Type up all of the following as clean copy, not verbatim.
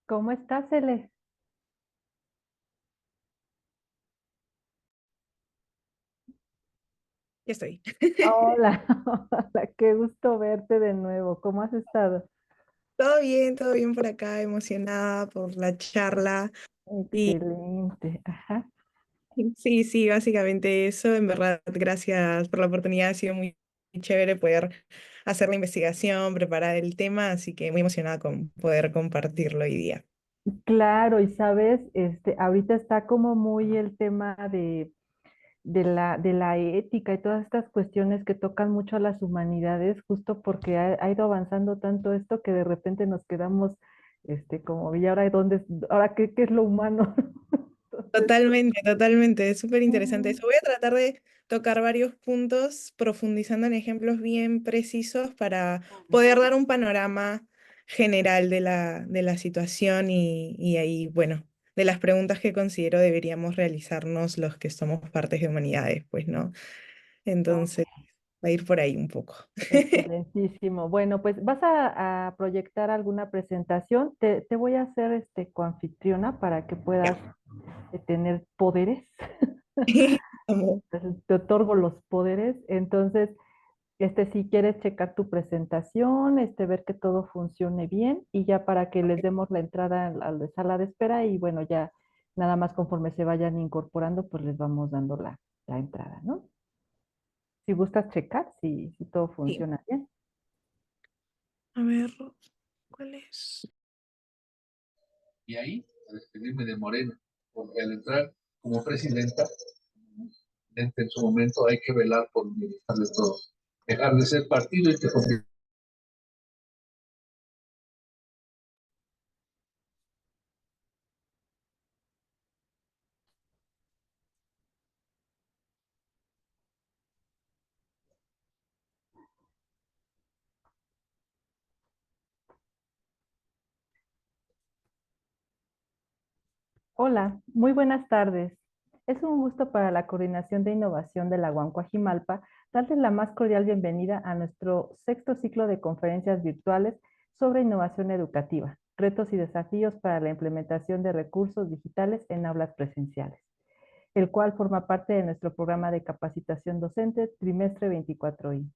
¿Cómo estás, Ele? Ya estoy. Hola, hola, qué gusto verte de nuevo. ¿Cómo has estado? Todo bien por acá, emocionada por la charla. Y Excelente. Ajá. sí, sí, básicamente eso. En verdad, gracias por la oportunidad. Ha sido muy chévere poder hacer la investigación, preparar el tema, así que muy emocionada con poder compartirlo hoy día. Claro, y sabes, ahorita está como muy el tema de la ética y todas estas cuestiones que tocan mucho a las humanidades, justo porque ha ido avanzando tanto esto que de repente nos quedamos, como, ¿y ahora dónde, ahora qué es lo humano? Entonces, Totalmente, totalmente, es súper interesante mm, eso. Voy a tratar de tocar varios puntos, profundizando en ejemplos bien precisos para poder dar un panorama general de la situación y ahí, bueno, de las preguntas que considero deberíamos realizarnos los que somos partes de humanidades, pues, ¿no? ok. Entonces, va a ir por ahí un poco. Excelentísimo. Bueno, pues vas a proyectar alguna presentación. Te voy a hacer coanfitriona para que puedas Ya. tener poderes. Como- Entonces, te otorgo los poderes. Entonces, si quieres checar tu presentación, ver que todo funcione bien y ya para que les demos la entrada a la sala de espera y bueno, ya nada más conforme se vayan incorporando, pues les vamos dando la entrada, ¿no? Si gustas checar, si todo Sí. funciona bien. A ver, ¿cuál es? Y ahí a despedirme de Morena, porque al entrar como presidenta, en su momento hay que velar por el bienestar de todos. Dejar de ser partido y que Hola, muy buenas tardes. Es un gusto para la Coordinación de Innovación de la UAM Coajimalpa darles la más cordial bienvenida a nuestro sexto ciclo de conferencias virtuales sobre innovación educativa, retos y desafíos para la implementación de recursos digitales en aulas presenciales, el cual forma parte de nuestro programa de capacitación docente trimestre 24I.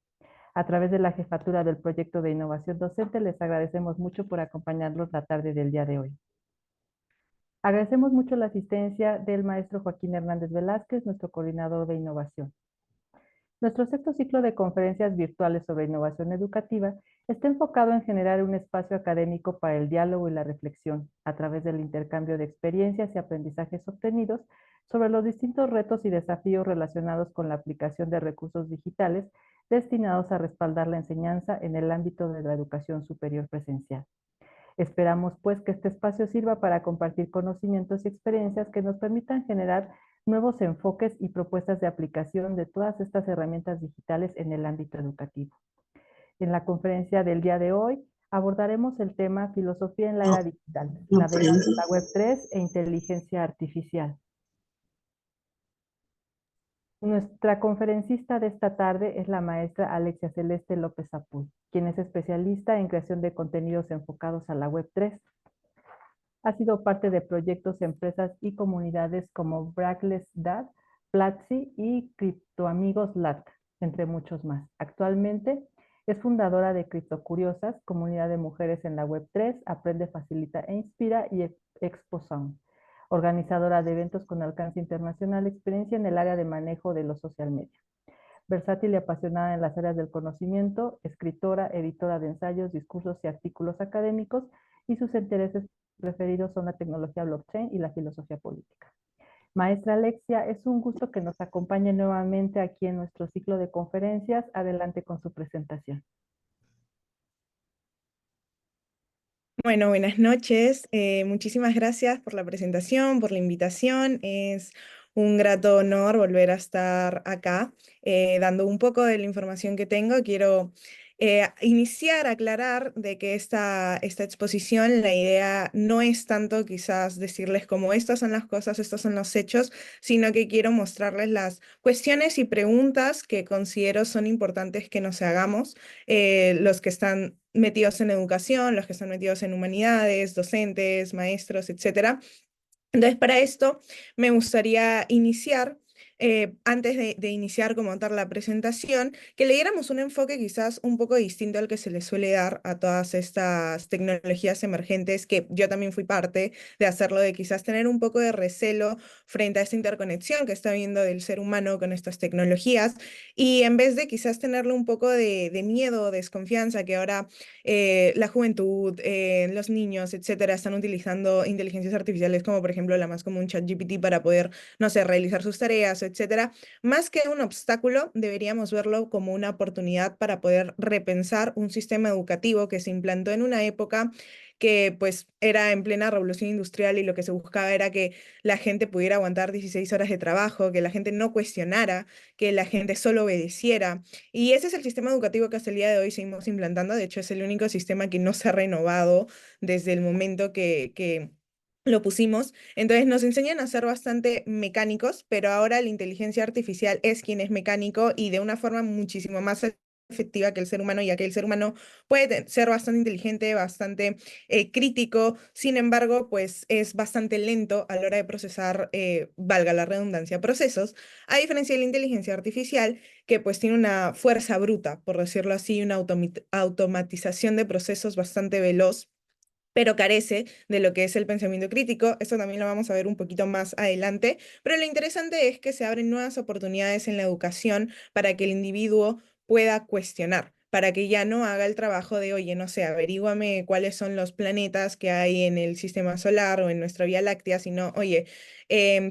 A través de la jefatura del proyecto de innovación docente, les agradecemos mucho por acompañarnos la tarde del día de hoy. Agradecemos mucho la asistencia del maestro Joaquín Hernández Velázquez, nuestro coordinador de innovación. Nuestro sexto ciclo de conferencias virtuales sobre innovación educativa está enfocado en generar un espacio académico para el diálogo y la reflexión a través del intercambio de experiencias y aprendizajes obtenidos sobre los distintos retos y desafíos relacionados con la aplicación de recursos digitales destinados a respaldar la enseñanza en el ámbito de la educación superior presencial. Esperamos pues que este espacio sirva para compartir conocimientos y experiencias que nos permitan generar nuevos enfoques y propuestas de aplicación de todas estas herramientas digitales en el ámbito educativo. En la conferencia del día de hoy abordaremos el tema Filosofía en la era digital, navegando en la web 3 e inteligencia artificial. Nuestra conferencista de esta tarde es la maestra Alexia Celeste López Apuy, quien es especialista en creación de contenidos enfocados a la web 3. Ha sido parte de proyectos, empresas y comunidades como Brackless Dad, Platzi y Criptoamigos Lat, entre muchos más. Actualmente es fundadora de Criptocuriosas, comunidad de mujeres en la web 3, Aprende, Facilita e Inspira y Expo Sound. Organizadora de eventos con alcance internacional, experiencia en el área de manejo de los social media. Versátil y apasionada en las áreas del conocimiento, escritora, editora de ensayos, discursos y artículos académicos, y sus intereses preferidos son la tecnología blockchain y la filosofía política. Maestra Alexia, es un gusto que nos acompañe nuevamente aquí en nuestro ciclo de conferencias. Adelante con su presentación. Bueno, buenas noches. Muchísimas gracias por la presentación, por la invitación. Es un grato honor volver a estar acá dando un poco de la información que tengo. Quiero iniciar, aclarar de que esta exposición, la idea no es tanto quizás decirles como estas son las cosas, estos son los hechos, sino que quiero mostrarles las cuestiones y preguntas que considero son importantes que nos hagamos, los que están metidos en educación, los que están metidos en humanidades, docentes, maestros, etcétera. Entonces, para esto me gustaría iniciar, antes de iniciar como tal la presentación, que le diéramos un enfoque quizás un poco distinto al que se le suele dar a todas estas tecnologías emergentes, que yo también fui parte de hacerlo, de quizás tener un poco de recelo frente a esta interconexión que está habiendo del ser humano con estas tecnologías, y en vez de quizás tenerle un poco de miedo o desconfianza, que ahora la juventud, los niños, etcétera, están utilizando inteligencias artificiales como por ejemplo la más común ChatGPT para poder, no sé, realizar sus tareas, etcétera. Más que un obstáculo, deberíamos verlo como una oportunidad para poder repensar un sistema educativo que se implantó en una época que pues era en plena revolución industrial y lo que se buscaba era que la gente pudiera aguantar 16 horas de trabajo, que la gente no cuestionara, que la gente solo obedeciera. Y ese es el sistema educativo que hasta el día de hoy seguimos implantando. De hecho, es el único sistema que no se ha renovado desde el momento que lo pusimos. Entonces nos enseñan a ser bastante mecánicos, pero ahora la inteligencia artificial es quien es mecánico y de una forma muchísimo más efectiva que el ser humano, ya que el ser humano puede ser bastante inteligente, bastante crítico, sin embargo, pues es bastante lento a la hora de procesar, valga la redundancia, procesos, a diferencia de la inteligencia artificial, que pues tiene una fuerza bruta, por decirlo así, una automatización de procesos bastante veloz, pero carece de lo que es el pensamiento crítico. Esto también lo vamos a ver un poquito más adelante, pero lo interesante es que se abren nuevas oportunidades en la educación para que el individuo pueda cuestionar, para que ya no haga el trabajo de, oye, no sé, averíguame cuáles son los planetas que hay en el sistema solar o en nuestra Vía Láctea, sino, oye,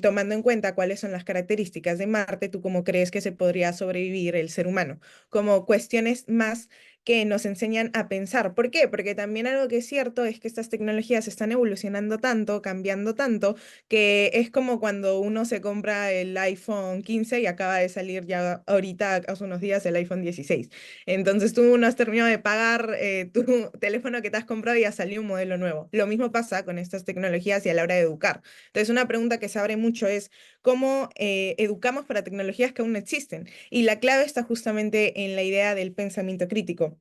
tomando en cuenta cuáles son las características de Marte, ¿tú cómo crees que se podría sobrevivir el ser humano? Como cuestiones más que nos enseñan a pensar. ¿Por qué? Porque también algo que es cierto es que estas tecnologías están evolucionando tanto, cambiando tanto, que es como cuando uno se compra el iPhone 15 y acaba de salir ya ahorita, hace unos días, el iPhone 16. Entonces tú no has terminado de pagar tu teléfono que te has comprado y ya salió un modelo nuevo. Lo mismo pasa con estas tecnologías y a la hora de educar. Entonces una pregunta que se abre mucho es, ¿cómo educamos para tecnologías que aún no existen? Y la clave está justamente en la idea del pensamiento crítico,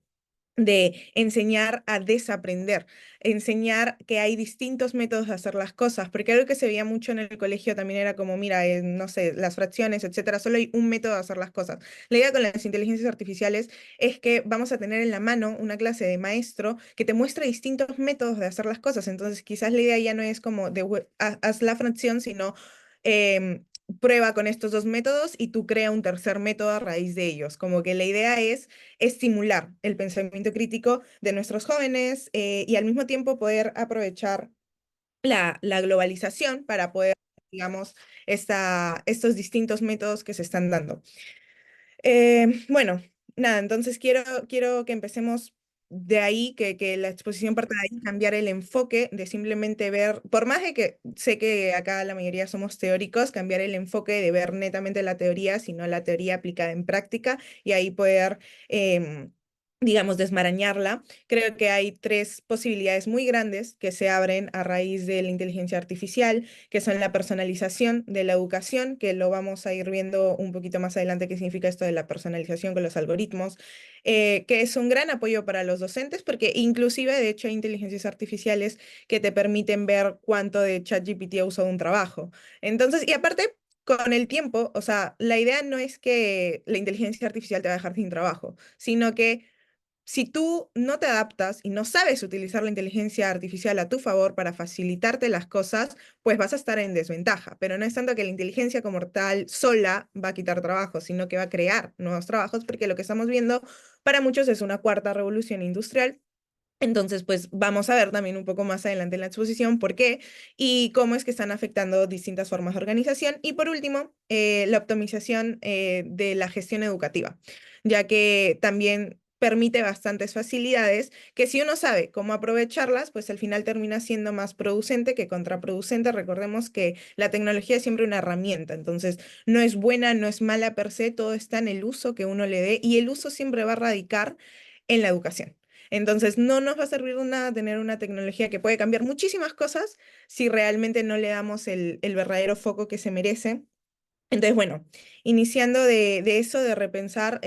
de enseñar a desaprender, enseñar que hay distintos métodos de hacer las cosas, porque algo que se veía mucho en el colegio también era como, mira, no sé, las fracciones, etcétera, solo hay un método de hacer las cosas. La idea con las inteligencias artificiales es que vamos a tener en la mano una clase de maestro que te muestra distintos métodos de hacer las cosas, entonces quizás la idea ya no es como de haz la fracción, sino prueba con estos dos métodos y tú crea un tercer método a raíz de ellos. Como que la idea es estimular el pensamiento crítico de nuestros jóvenes y al mismo tiempo poder aprovechar la globalización para poder, digamos, estos distintos métodos que se están dando. Bueno, nada, entonces quiero que empecemos de ahí, que la exposición parte de ahí, cambiar el enfoque de simplemente ver, por más de que sé que acá la mayoría somos teóricos, cambiar el enfoque de ver netamente la teoría, sino la teoría aplicada en práctica y ahí poder, digamos, desmarañarla. Creo que hay tres posibilidades muy grandes que se abren a raíz de la inteligencia artificial, que son la personalización de la educación, que lo vamos a ir viendo un poquito más adelante qué significa esto de la personalización con los algoritmos, que es un gran apoyo para los docentes, porque inclusive, de hecho, hay inteligencias artificiales que te permiten ver cuánto de ChatGPT ha usado un trabajo. Entonces, y aparte, con el tiempo, o sea, la idea no es que la inteligencia artificial te va a dejar sin trabajo, sino que si tú no te adaptas y no sabes utilizar la inteligencia artificial a tu favor para facilitarte las cosas, pues vas a estar en desventaja. Pero no es tanto que la inteligencia como tal sola va a quitar trabajo, sino que va a crear nuevos trabajos, porque lo que estamos viendo para muchos es una cuarta revolución industrial. Entonces, pues vamos a ver también un poco más adelante en la exposición por qué y cómo es que están afectando distintas formas de organización. Y por último, la optimización de la gestión educativa, ya que también permite bastantes facilidades que si uno sabe cómo aprovecharlas, pues al final termina siendo más producente que contraproducente. Recordemos que la tecnología es siempre una herramienta, entonces no es buena, no es mala per se, todo está en el uso que uno le dé y el uso siempre va a radicar en la educación. Entonces, no nos va a servir de nada tener una tecnología que puede cambiar muchísimas cosas si realmente no le damos el verdadero foco que se merece. Entonces, bueno, iniciando de eso, de repensar,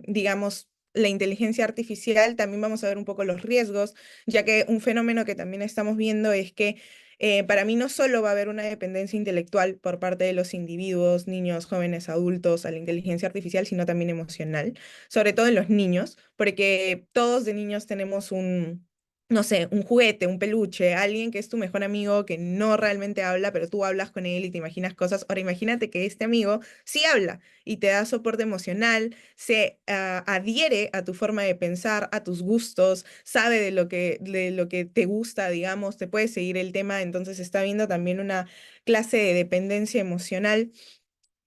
digamos, la inteligencia artificial, también vamos a ver un poco los riesgos, ya que un fenómeno que también estamos viendo es que para mí no solo va a haber una dependencia intelectual por parte de los individuos, niños, jóvenes, adultos, a la inteligencia artificial, sino también emocional, sobre todo en los niños, porque todos de niños tenemos no sé, un juguete, un peluche, alguien que es tu mejor amigo que no realmente habla, pero tú hablas con él y te imaginas cosas. Ahora imagínate que este amigo sí habla y te da soporte emocional, se adhiere a tu forma de pensar, a tus gustos, sabe de lo que te gusta, digamos, te puede seguir el tema, entonces está viendo también una clase de dependencia emocional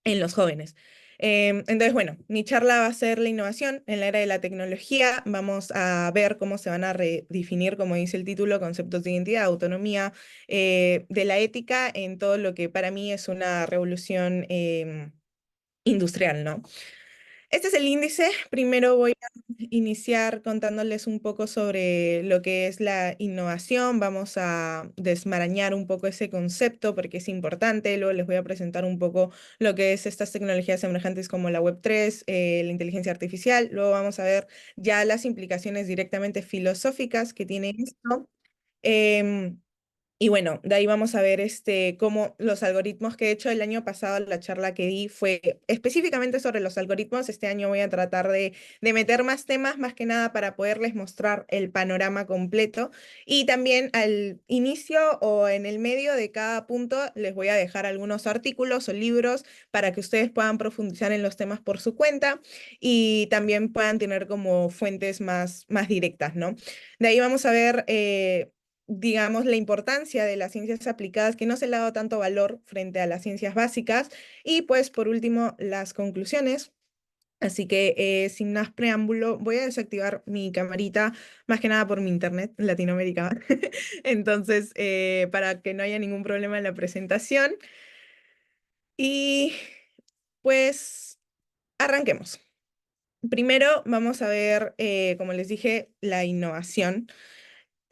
en los jóvenes. Entonces, bueno, mi charla va a ser la innovación en la era de la tecnología. Vamos a ver cómo se van a redefinir, como dice el título, conceptos de identidad, autonomía, de la ética en todo lo que para mí es una revolución industrial, ¿no? Este es el índice. Primero voy a iniciar contándoles un poco sobre lo que es la innovación. Vamos a desmarañar un poco ese concepto porque es importante. Luego les voy a presentar un poco lo que es estas tecnologías emergentes como la Web3, la inteligencia artificial. Luego vamos a ver ya las implicaciones directamente filosóficas que tiene esto. Em, y bueno, de ahí vamos a ver cómo los algoritmos, que de hecho el año pasado la charla que di fue específicamente sobre los algoritmos. Este año voy a tratar de meter más temas, más que nada para poderles mostrar el panorama completo. Y también al inicio o en el medio de cada punto les voy a dejar algunos artículos o libros para que ustedes puedan profundizar en los temas por su cuenta y también puedan tener como fuentes más directas, ¿no? De ahí vamos a ver digamos, la importancia de las ciencias aplicadas, que no se le ha dado tanto valor frente a las ciencias básicas. Y pues, por último, las conclusiones. Así que, sin más preámbulo, voy a desactivar mi camarita, más que nada por mi internet en Latinoamérica. Entonces, para que no haya ningún problema en la presentación. Y pues, arranquemos. Primero, vamos a ver, como les dije, la innovación.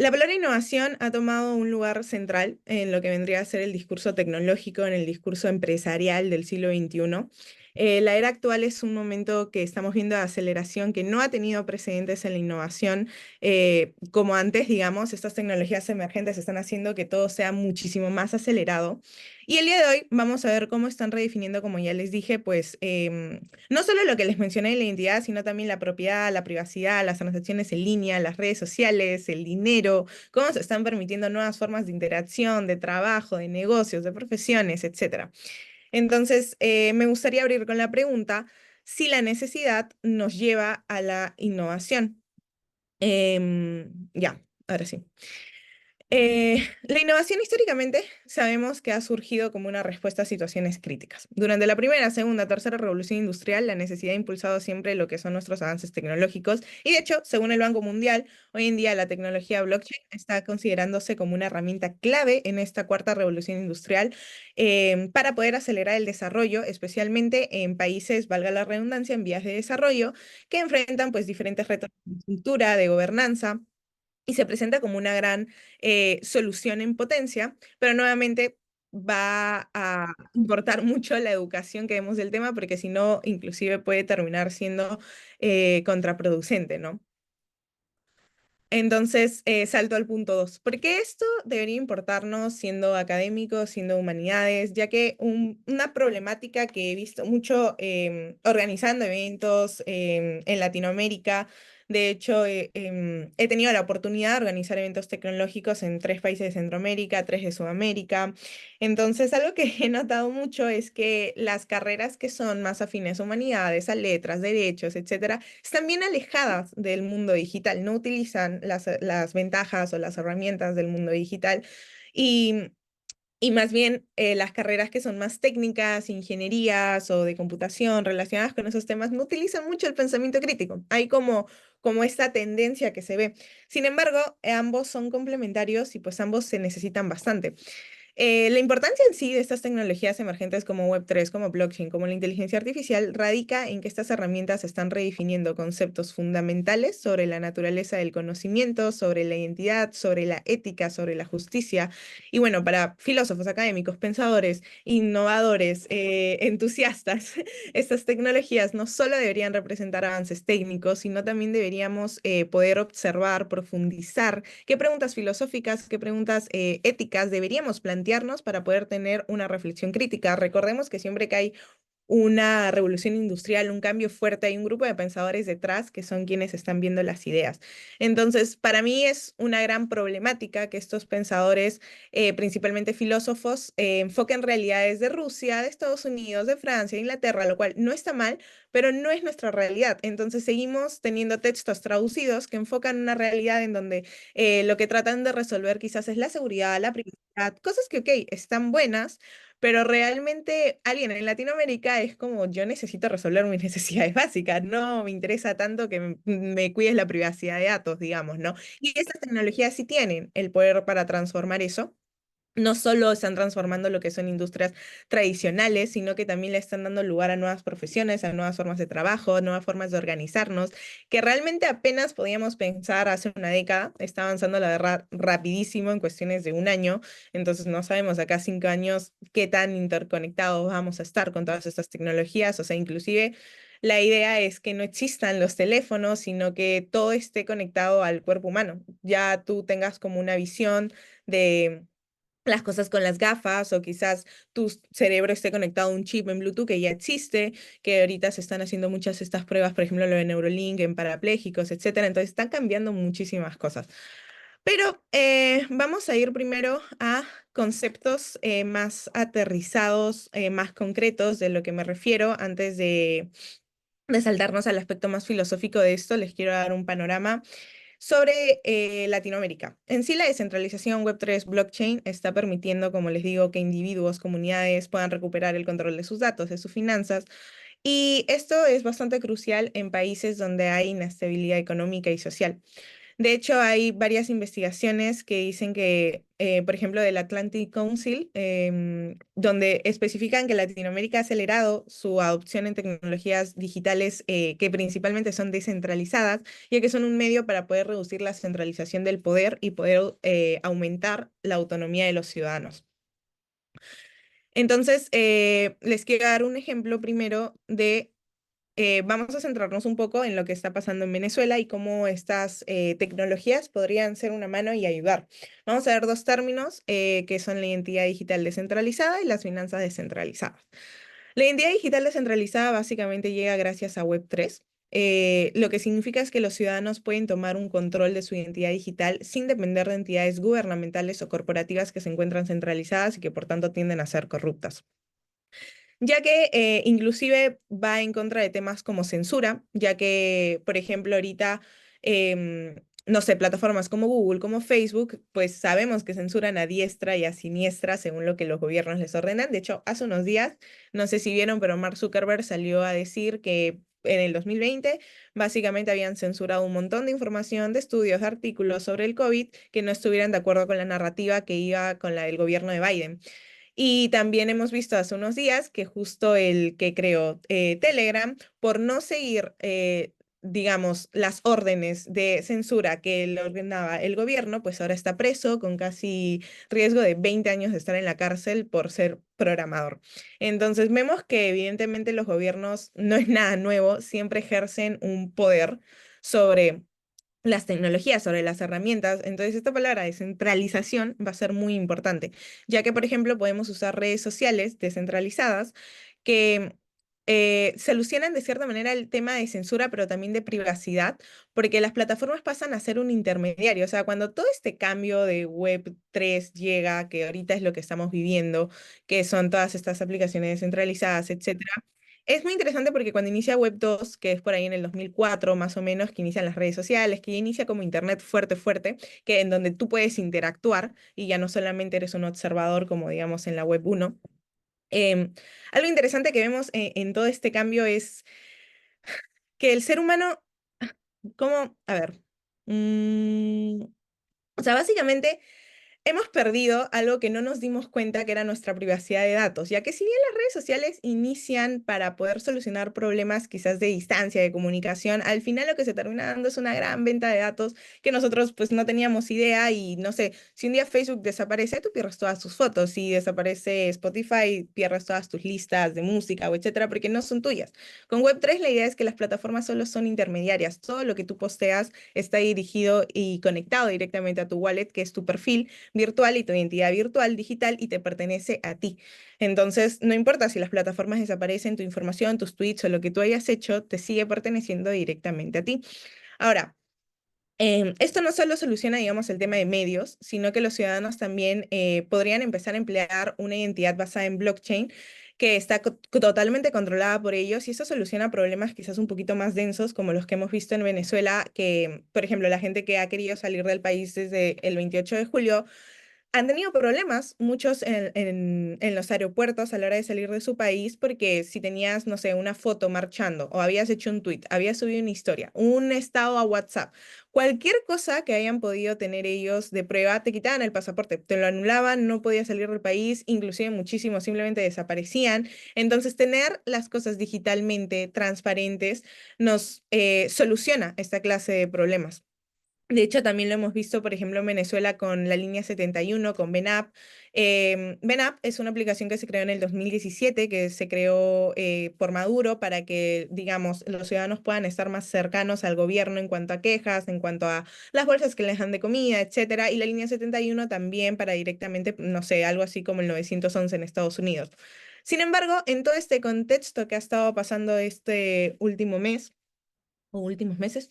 La palabra innovación ha tomado un lugar central en lo que vendría a ser el discurso tecnológico, en el discurso empresarial del siglo XXI. La era actual es un momento que estamos viendo de aceleración que no ha tenido precedentes en la innovación. Como antes, digamos, estas tecnologías emergentes están haciendo que todo sea muchísimo más acelerado. Y el día de hoy vamos a ver cómo están redefiniendo, como ya les dije, pues no solo lo que les mencioné de la identidad, sino también la propiedad, la privacidad, las transacciones en línea, las redes sociales, el dinero, cómo se están permitiendo nuevas formas de interacción, de trabajo, de negocios, de profesiones, etcétera. Entonces, me gustaría abrir con la pregunta si la necesidad nos lleva a la innovación. Ya, ahora sí. La innovación históricamente sabemos que ha surgido como una respuesta a situaciones críticas. Durante la primera, segunda, tercera revolución industrial, la necesidad ha impulsado siempre lo que son nuestros avances tecnológicos y de hecho, según el Banco Mundial, hoy en día la tecnología blockchain está considerándose como una herramienta clave en esta cuarta revolución industrial para poder acelerar el desarrollo, especialmente en países, valga la redundancia, en vías de desarrollo, que enfrentan pues diferentes retos de cultura, de gobernanza y se presenta como una gran solución en potencia, pero nuevamente va a importar mucho la educación que demos del tema, porque si no, inclusive puede terminar siendo contraproducente, ¿no? Entonces, salto al punto 2. ¿Por qué esto debería importarnos siendo académicos, siendo humanidades? Ya que una problemática que he visto mucho organizando eventos en Latinoamérica, de hecho, he tenido la oportunidad de organizar eventos tecnológicos en 3 países de Centroamérica, 3 de Sudamérica. Entonces, algo que he notado mucho es que las carreras que son más afines a humanidades, a letras, derechos, etcétera, están bien alejadas del mundo digital, no utilizan las ventajas o las herramientas del mundo digital y, y más bien las carreras que son más técnicas, ingenierías o de computación relacionadas con esos temas no utilizan mucho el pensamiento crítico. Hay como esta tendencia que se ve. Sin embargo, ambos son complementarios y pues ambos se necesitan bastante. La importancia en sí de estas tecnologías emergentes como Web3, como blockchain, como la inteligencia artificial, radica en que estas herramientas están redefiniendo conceptos fundamentales sobre la naturaleza del conocimiento, sobre la identidad, sobre la ética, sobre la justicia. Y bueno, para filósofos, académicos, pensadores, innovadores, entusiastas, estas tecnologías no solo deberían representar avances técnicos, sino también deberíamos poder observar, profundizar qué preguntas filosóficas, qué preguntas éticas deberíamos plantearnos para poder tener una reflexión crítica. Recordemos que siempre que hay una revolución industrial, un cambio fuerte, hay un grupo de pensadores detrás que son quienes están viendo las ideas. Entonces, para mí es una gran problemática que estos pensadores, principalmente filósofos, enfoquen realidades de Rusia, de Estados Unidos, de Francia, de Inglaterra, lo cual no está mal, pero no es nuestra realidad. Entonces, seguimos teniendo textos traducidos que enfocan una realidad en donde lo que tratan de resolver quizás es la seguridad, la privacidad, cosas que, ok, están buenas, pero realmente alguien en Latinoamérica es como, yo necesito resolver mis necesidades básicas, no me interesa tanto que me cuides la privacidad de datos, digamos, ¿no? Y estas tecnologías sí tienen el poder para transformar eso. No solo están transformando lo que son industrias tradicionales, sino que también le están dando lugar a nuevas profesiones, a nuevas formas de trabajo, nuevas formas de organizarnos, que realmente apenas podíamos pensar hace una década. Está avanzando la verdad rapidísimo en cuestiones de un año, entonces no sabemos acá 5 años qué tan interconectados vamos a estar con todas estas tecnologías, o sea, inclusive la idea es que no existan los teléfonos, sino que todo esté conectado al cuerpo humano. Ya tú tengas como una visión de las cosas con las gafas o quizás tu cerebro esté conectado a un chip en Bluetooth que ya existe, que ahorita se están haciendo muchas de estas pruebas, por ejemplo, lo de Neuralink en parapléjicos, etcétera. Entonces están cambiando muchísimas cosas. Pero vamos a ir primero a conceptos más aterrizados, más concretos de lo que me refiero antes de saltarnos al aspecto más filosófico de esto. Les quiero dar un panorama sobre Latinoamérica. En sí, la descentralización Web3 blockchain está permitiendo, como les digo, que individuos, comunidades puedan recuperar el control de sus datos, de sus finanzas. Y esto es bastante crucial en países donde hay inestabilidad económica y social. De hecho, hay varias investigaciones que dicen que, por ejemplo, del Atlantic Council, donde especifican que Latinoamérica ha acelerado su adopción en tecnologías digitales que principalmente son descentralizadas, ya que son un medio para poder reducir la centralización del poder y poder aumentar la autonomía de los ciudadanos. Entonces, les quiero dar un ejemplo primero de vamos a centrarnos un poco en lo que está pasando en Venezuela y cómo estas tecnologías podrían ser una mano y ayudar. Vamos a ver dos términos que son la identidad digital descentralizada y las finanzas descentralizadas. La identidad digital descentralizada básicamente llega gracias a Web3. Lo que significa es que los ciudadanos pueden tomar un control de su identidad digital sin depender de entidades gubernamentales o corporativas que se encuentran centralizadas y que por tanto tienden a ser corruptas, ya que inclusive va en contra de temas como censura, ya que, por ejemplo, ahorita, no sé, plataformas como Google, como Facebook, pues sabemos que censuran a diestra y a siniestra según lo que los gobiernos les ordenan. De hecho, hace unos días, no sé si vieron, pero Mark Zuckerberg salió a decir que en el 2020 básicamente habían censurado un montón de información, de estudios, de artículos sobre el COVID que no estuvieran de acuerdo con la narrativa que iba con la del gobierno de Biden. Y también hemos visto hace unos días que justo el que creó Telegram, por no seguir, digamos, las órdenes de censura que le ordenaba el gobierno, pues ahora está preso con casi riesgo de 20 años de estar en la cárcel por ser programador. Entonces vemos que evidentemente los gobiernos no es nada nuevo, siempre ejercen un poder sobre las tecnologías, sobre las herramientas. Entonces, esta palabra descentralización va a ser muy importante, ya que, por ejemplo, podemos usar redes sociales descentralizadas que solucionan de cierta manera el tema de censura, pero también de privacidad, porque las plataformas pasan a ser un intermediario. O sea, cuando todo este cambio de Web3 llega, que ahorita es lo que estamos viviendo, que son todas estas aplicaciones descentralizadas, etcétera, es muy interesante porque cuando inicia Web 2, que es por ahí en el 2004 más o menos, que inician las redes sociales, que ya inicia como Internet fuerte, fuerte, que en donde tú puedes interactuar y ya no solamente eres un observador como digamos en la Web 1. Em, Algo interesante que vemos en todo este cambio es que el ser humano, ¿cómo? A ver. O sea, básicamente hemos perdido algo que no nos dimos cuenta que era nuestra privacidad de datos, ya que si bien las redes sociales inician para poder solucionar problemas quizás de distancia, de comunicación, al final lo que se termina dando es una gran venta de datos que nosotros pues no teníamos idea y no sé, si un día Facebook desaparece, tú pierdes todas tus fotos, si desaparece Spotify, pierdes todas tus listas de música o etcétera, porque no son tuyas. Con Web3 la idea es que las plataformas solo son intermediarias, todo lo que tú posteas está dirigido y conectado directamente a tu wallet, que es tu perfil virtual y tu identidad virtual digital y te pertenece a ti. Entonces, no importa si las plataformas desaparecen, tu información, tus tweets o lo que tú hayas hecho, te sigue perteneciendo directamente a ti. Ahora, esto no solo soluciona, digamos, el tema de medios, sino que los ciudadanos también podrían empezar a emplear una identidad basada en blockchain que está totalmente controlada por ellos y eso soluciona problemas quizás un poquito más densos como los que hemos visto en Venezuela, que, por ejemplo, la gente que ha querido salir del país desde el 28 de julio han tenido problemas, muchos en los aeropuertos a la hora de salir de su país, porque si tenías, no sé, una foto marchando o habías hecho un tweet, habías subido una historia, un estado a WhatsApp, cualquier cosa que hayan podido tener ellos de prueba, te quitaban el pasaporte, te lo anulaban, no podías salir del país, inclusive muchísimos simplemente desaparecían. Entonces, tener las cosas digitalmente transparentes nos soluciona esta clase de problemas. De hecho, también lo hemos visto, por ejemplo, en Venezuela con la línea 71, con BENAP. BENAP es una aplicación que se creó en el 2017, que se creó por Maduro para que, digamos, los ciudadanos puedan estar más cercanos al gobierno en cuanto a quejas, en cuanto a las bolsas que les dan de comida, etcétera. Y la línea 71 también para directamente, no sé, algo así como el 911 en Estados Unidos. Sin embargo, en todo este contexto que ha estado pasando este último mes, o últimos meses,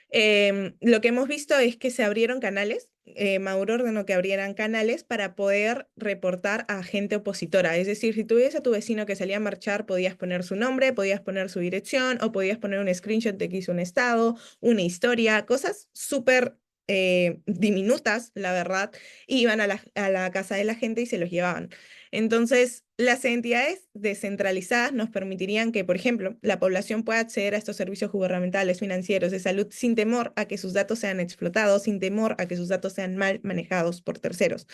lo que hemos visto es que se abrieron canales. Maduro ordenó que abrieran canales para poder reportar a gente opositora. Es decir, si tuviese a tu vecino que salía a marchar, podías poner su nombre, podías poner su dirección o podías poner un screenshot de que hizo un estado, una historia, cosas súper diminutas, la verdad, y iban a la casa de la gente y se los llevaban. Entonces, las entidades descentralizadas nos permitirían que, por ejemplo, la población pueda acceder a estos servicios gubernamentales, financieros, de salud, sin temor a que sus datos sean explotados, sin temor a que sus datos sean mal manejados por terceros.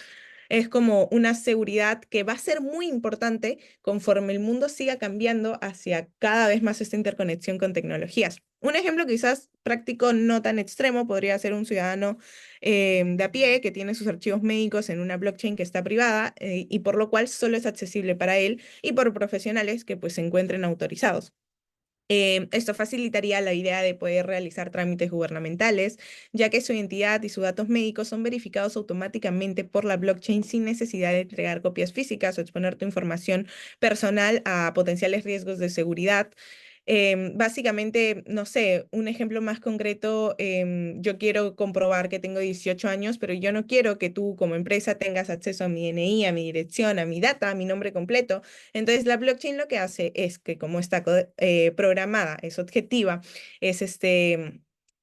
Es como una seguridad que va a ser muy importante conforme el mundo siga cambiando hacia cada vez más esta interconexión con tecnologías. Un ejemplo quizás práctico no tan extremo podría ser un ciudadano de a pie que tiene sus archivos médicos en una blockchain que está privada y por lo cual solo es accesible para él y por profesionales que pues se encuentren autorizados. Esto facilitaría la idea de poder realizar trámites gubernamentales, ya que su identidad y sus datos médicos son verificados automáticamente por la blockchain sin necesidad de entregar copias físicas o exponer tu información personal a potenciales riesgos de seguridad. Básicamente, no sé, un ejemplo más concreto, yo quiero comprobar que tengo 18 años, pero yo no quiero que tú como empresa tengas acceso a mi DNI, a mi dirección, a mi data, a mi nombre completo. Entonces, la blockchain lo que hace es que como está programada, es objetiva, es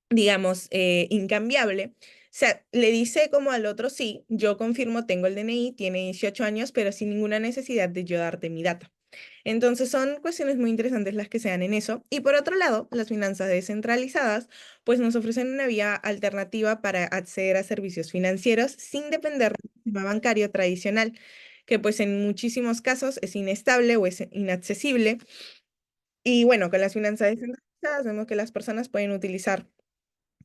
digamos, incambiable. O sea, le dice como al otro, sí, yo confirmo, tengo el DNI, tiene 18 años, pero sin ninguna necesidad de yo darte mi data. Entonces son cuestiones muy interesantes las que se dan en eso. Y por otro lado, las finanzas descentralizadas pues nos ofrecen una vía alternativa para acceder a servicios financieros sin depender del sistema bancario tradicional, que pues en muchísimos casos es inestable o es inaccesible. Y bueno, con las finanzas descentralizadas vemos que las personas pueden utilizar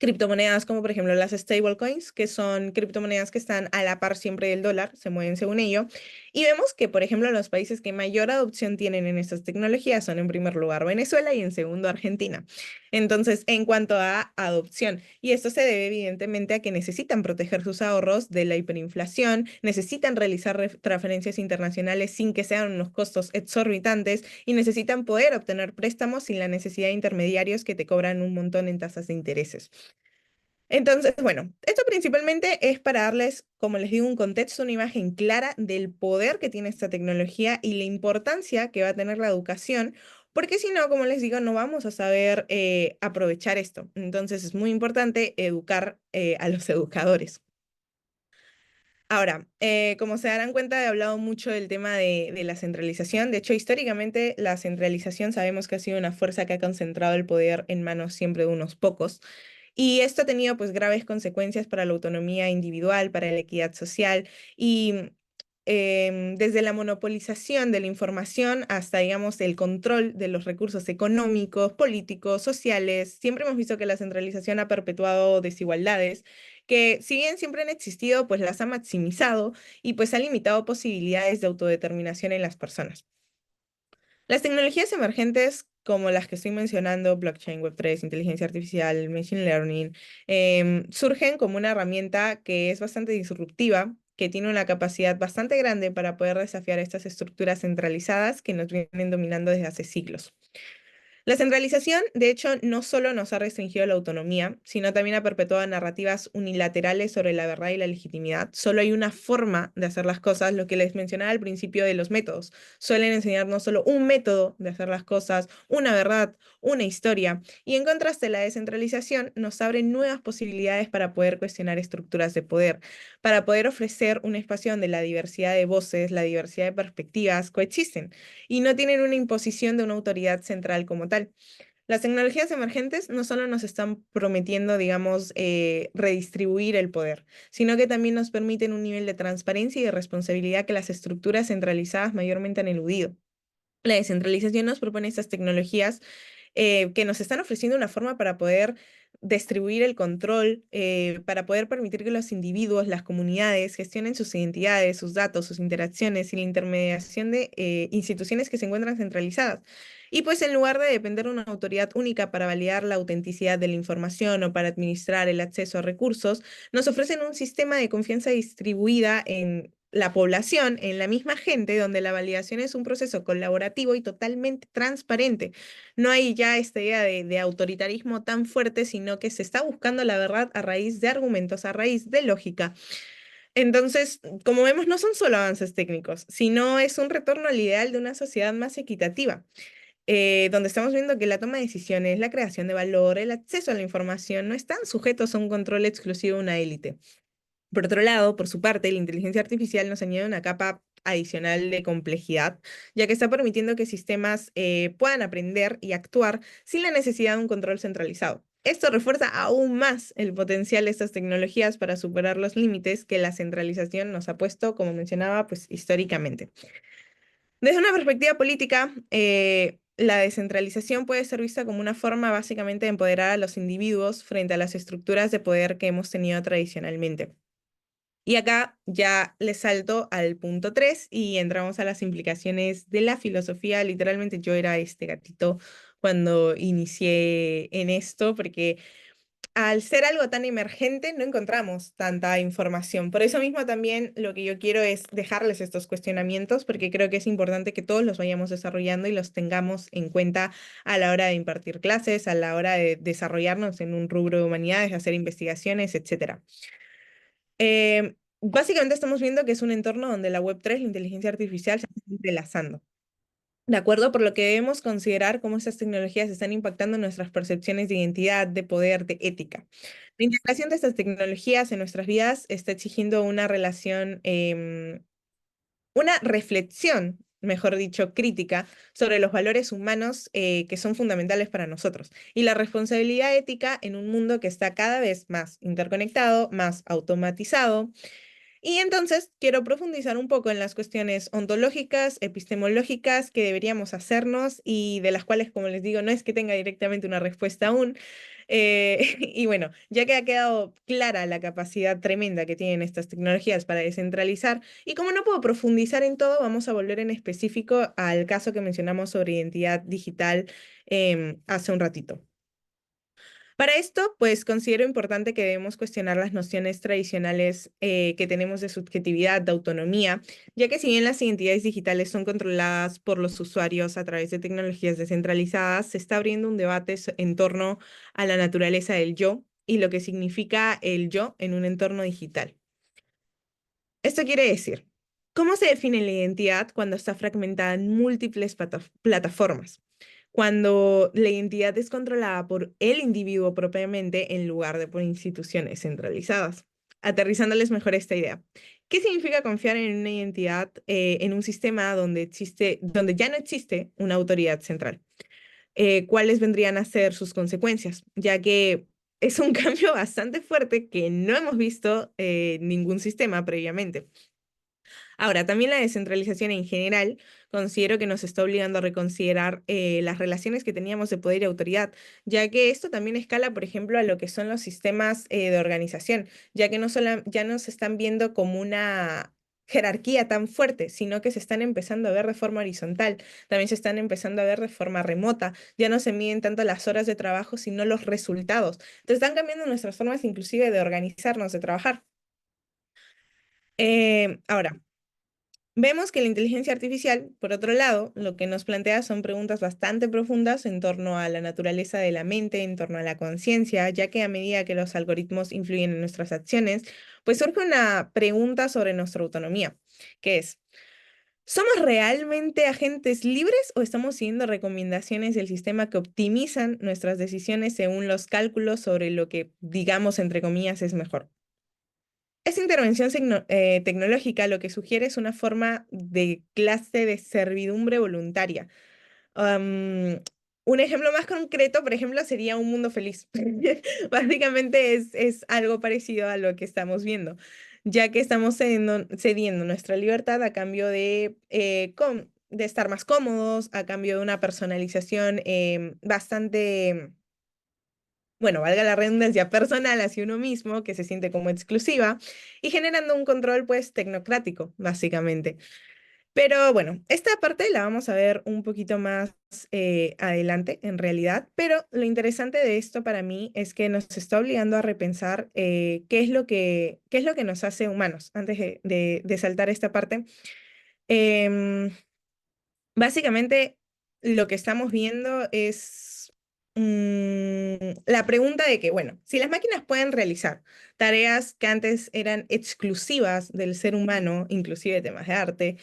criptomonedas como por ejemplo las stablecoins, que son criptomonedas que están a la par siempre del dólar, se mueven según ello. Y vemos que, por ejemplo, los países que mayor adopción tienen en estas tecnologías son en primer lugar Venezuela y en segundo Argentina. Entonces, en cuanto a adopción, y esto se debe evidentemente a que necesitan proteger sus ahorros de la hiperinflación, necesitan realizar transferencias internacionales sin que sean unos costos exorbitantes y necesitan poder obtener préstamos sin la necesidad de intermediarios que te cobran un montón en tasas de intereses. Entonces, bueno, esto principalmente es para darles, como les digo, un contexto, una imagen clara del poder que tiene esta tecnología y la importancia que va a tener la educación, porque si no, como les digo, no vamos a saber aprovechar esto. Entonces, es muy importante educar a los educadores. Ahora, como se darán cuenta, he hablado mucho del tema de la centralización. De hecho, históricamente, la centralización sabemos que ha sido una fuerza que ha concentrado el poder en manos siempre de unos pocos. Y esto ha tenido pues graves consecuencias para la autonomía individual, para la equidad social y desde la monopolización de la información hasta, digamos, el control de los recursos económicos, políticos, sociales. Siempre hemos visto que la centralización ha perpetuado desigualdades que, si bien siempre han existido, pues las ha maximizado y pues ha limitado posibilidades de autodeterminación en las personas. Las tecnologías emergentes como las que estoy mencionando, blockchain, Web3, inteligencia artificial, machine learning, surgen como una herramienta que es bastante disruptiva, que tiene una capacidad bastante grande para poder desafiar estas estructuras centralizadas que nos vienen dominando desde hace siglos. La centralización, de hecho, no solo nos ha restringido la autonomía, sino también ha perpetuado narrativas unilaterales sobre la verdad y la legitimidad. Solo hay una forma de hacer las cosas, lo que les mencionaba al principio de los métodos. Suelen enseñarnos solo un método de hacer las cosas, una verdad, una historia. Y en contraste, la descentralización nos abre nuevas posibilidades para poder cuestionar estructuras de poder, para poder ofrecer un espacio donde la diversidad de voces, la diversidad de perspectivas coexisten y no tienen una imposición de una autoridad central como tal. Las tecnologías emergentes no solo nos están prometiendo, digamos, redistribuir el poder, sino que también nos permiten un nivel de transparencia y de responsabilidad que las estructuras centralizadas mayormente han eludido. La descentralización nos propone estas tecnologías que nos están ofreciendo una forma para poder distribuir el control, para poder permitir que los individuos, las comunidades, gestionen sus identidades, sus datos, sus interacciones y la intermediación de instituciones que se encuentran centralizadas. Y pues en lugar de depender de una autoridad única para validar la autenticidad de la información o para administrar el acceso a recursos, nos ofrecen un sistema de confianza distribuida en la población, en la misma gente, donde la validación es un proceso colaborativo y totalmente transparente. No hay ya esta idea de autoritarismo tan fuerte, sino que se está buscando la verdad a raíz de argumentos, a raíz de lógica. Entonces, como vemos, no son solo avances técnicos, sino es un retorno al ideal de una sociedad más equitativa, donde estamos viendo que la toma de decisiones, la creación de valor, el acceso a la información no están sujetos a un control exclusivo de una élite. Por otro lado, por su parte, la inteligencia artificial nos añade una capa adicional de complejidad, ya que está permitiendo que sistemas puedan aprender y actuar sin la necesidad de un control centralizado. Esto refuerza aún más el potencial de estas tecnologías para superar los límites que la centralización nos ha puesto, como mencionaba, pues históricamente. Desde una perspectiva política, la descentralización puede ser vista como una forma básicamente de empoderar a los individuos frente a las estructuras de poder que hemos tenido tradicionalmente. Y acá ya le salto al punto 3 y entramos a las implicaciones de la filosofía. Literalmente yo era este gatito cuando inicié en esto, porque al ser algo tan emergente no encontramos tanta información. Por eso mismo también lo que yo quiero es dejarles estos cuestionamientos, porque creo que es importante que todos los vayamos desarrollando y los tengamos en cuenta a la hora de impartir clases, a la hora de desarrollarnos en un rubro de humanidades, hacer investigaciones, etcétera. Básicamente estamos viendo que es un entorno donde la Web3, la inteligencia artificial, se está entrelazando. ¿De acuerdo? Por lo que debemos considerar cómo estas tecnologías están impactando nuestras percepciones de identidad, de poder, de ética. La integración de estas tecnologías en nuestras vidas está exigiendo una relación, una reflexión, mejor dicho, crítica sobre los valores humanos que son fundamentales para nosotros y la responsabilidad ética en un mundo que está cada vez más interconectado, más automatizado. Y entonces quiero profundizar un poco en las cuestiones ontológicas, epistemológicas que deberíamos hacernos y de las cuales, como les digo, no es que tenga directamente una respuesta aún. Y bueno, ya que ha quedado clara la capacidad tremenda que tienen estas tecnologías para descentralizar, y como no puedo profundizar en todo, vamos a volver en específico al caso que mencionamos sobre identidad digital hace un ratito. Para esto, pues considero importante que debemos cuestionar las nociones tradicionales que tenemos de subjetividad, de autonomía, ya que si bien las identidades digitales son controladas por los usuarios a través de tecnologías descentralizadas, se está abriendo un debate en torno a la naturaleza del yo y lo que significa el yo en un entorno digital. Esto quiere decir, ¿cómo se define la identidad cuando está fragmentada en múltiples plataformas? Cuando la identidad es controlada por el individuo propiamente en lugar de por instituciones centralizadas. Aterrizándoles mejor esta idea. ¿Qué significa confiar en una identidad, en un sistema donde ya no existe una autoridad central? ¿Cuáles vendrían a ser sus consecuencias? Ya que es un cambio bastante fuerte que no hemos visto en ningún sistema previamente. Ahora, también la descentralización en general considero que nos está obligando a reconsiderar las relaciones que teníamos de poder y autoridad, ya que esto también escala, por ejemplo, a lo que son los sistemas de organización, ya que ya no se están viendo como una jerarquía tan fuerte, sino que se están empezando a ver de forma horizontal, también se están empezando a ver de forma remota, ya no se miden tanto las horas de trabajo, sino los resultados. Entonces están cambiando nuestras formas inclusive de organizarnos, de trabajar. Ahora, vemos que la inteligencia artificial, por otro lado, lo que nos plantea son preguntas bastante profundas en torno a la naturaleza de la mente, en torno a la conciencia, ya que a medida que los algoritmos influyen en nuestras acciones, pues surge una pregunta sobre nuestra autonomía, que es, ¿somos realmente agentes libres o estamos siguiendo recomendaciones del sistema que optimizan nuestras decisiones según los cálculos sobre lo que, digamos, entre comillas, es mejor? Esta intervención tecnológica lo que sugiere es una forma de clase de servidumbre voluntaria. Am, un ejemplo más concreto, por ejemplo, sería un mundo feliz. Básicamente es algo parecido a lo que estamos viendo, ya que estamos cediendo nuestra libertad a cambio de estar más cómodos, a cambio de una personalización bastante, bueno, valga la redundancia, personal hacia uno mismo, que se siente como exclusiva, y generando un control, pues, tecnocrático, básicamente. Pero bueno, esta parte la vamos a ver un poquito más adelante, en realidad, pero lo interesante de esto para mí es que nos está obligando a repensar qué es lo que nos hace humanos. Antes de saltar esta parte, em, básicamente, lo que estamos viendo es la pregunta de que, bueno, si las máquinas pueden realizar tareas que antes eran exclusivas del ser humano, inclusive temas de arte,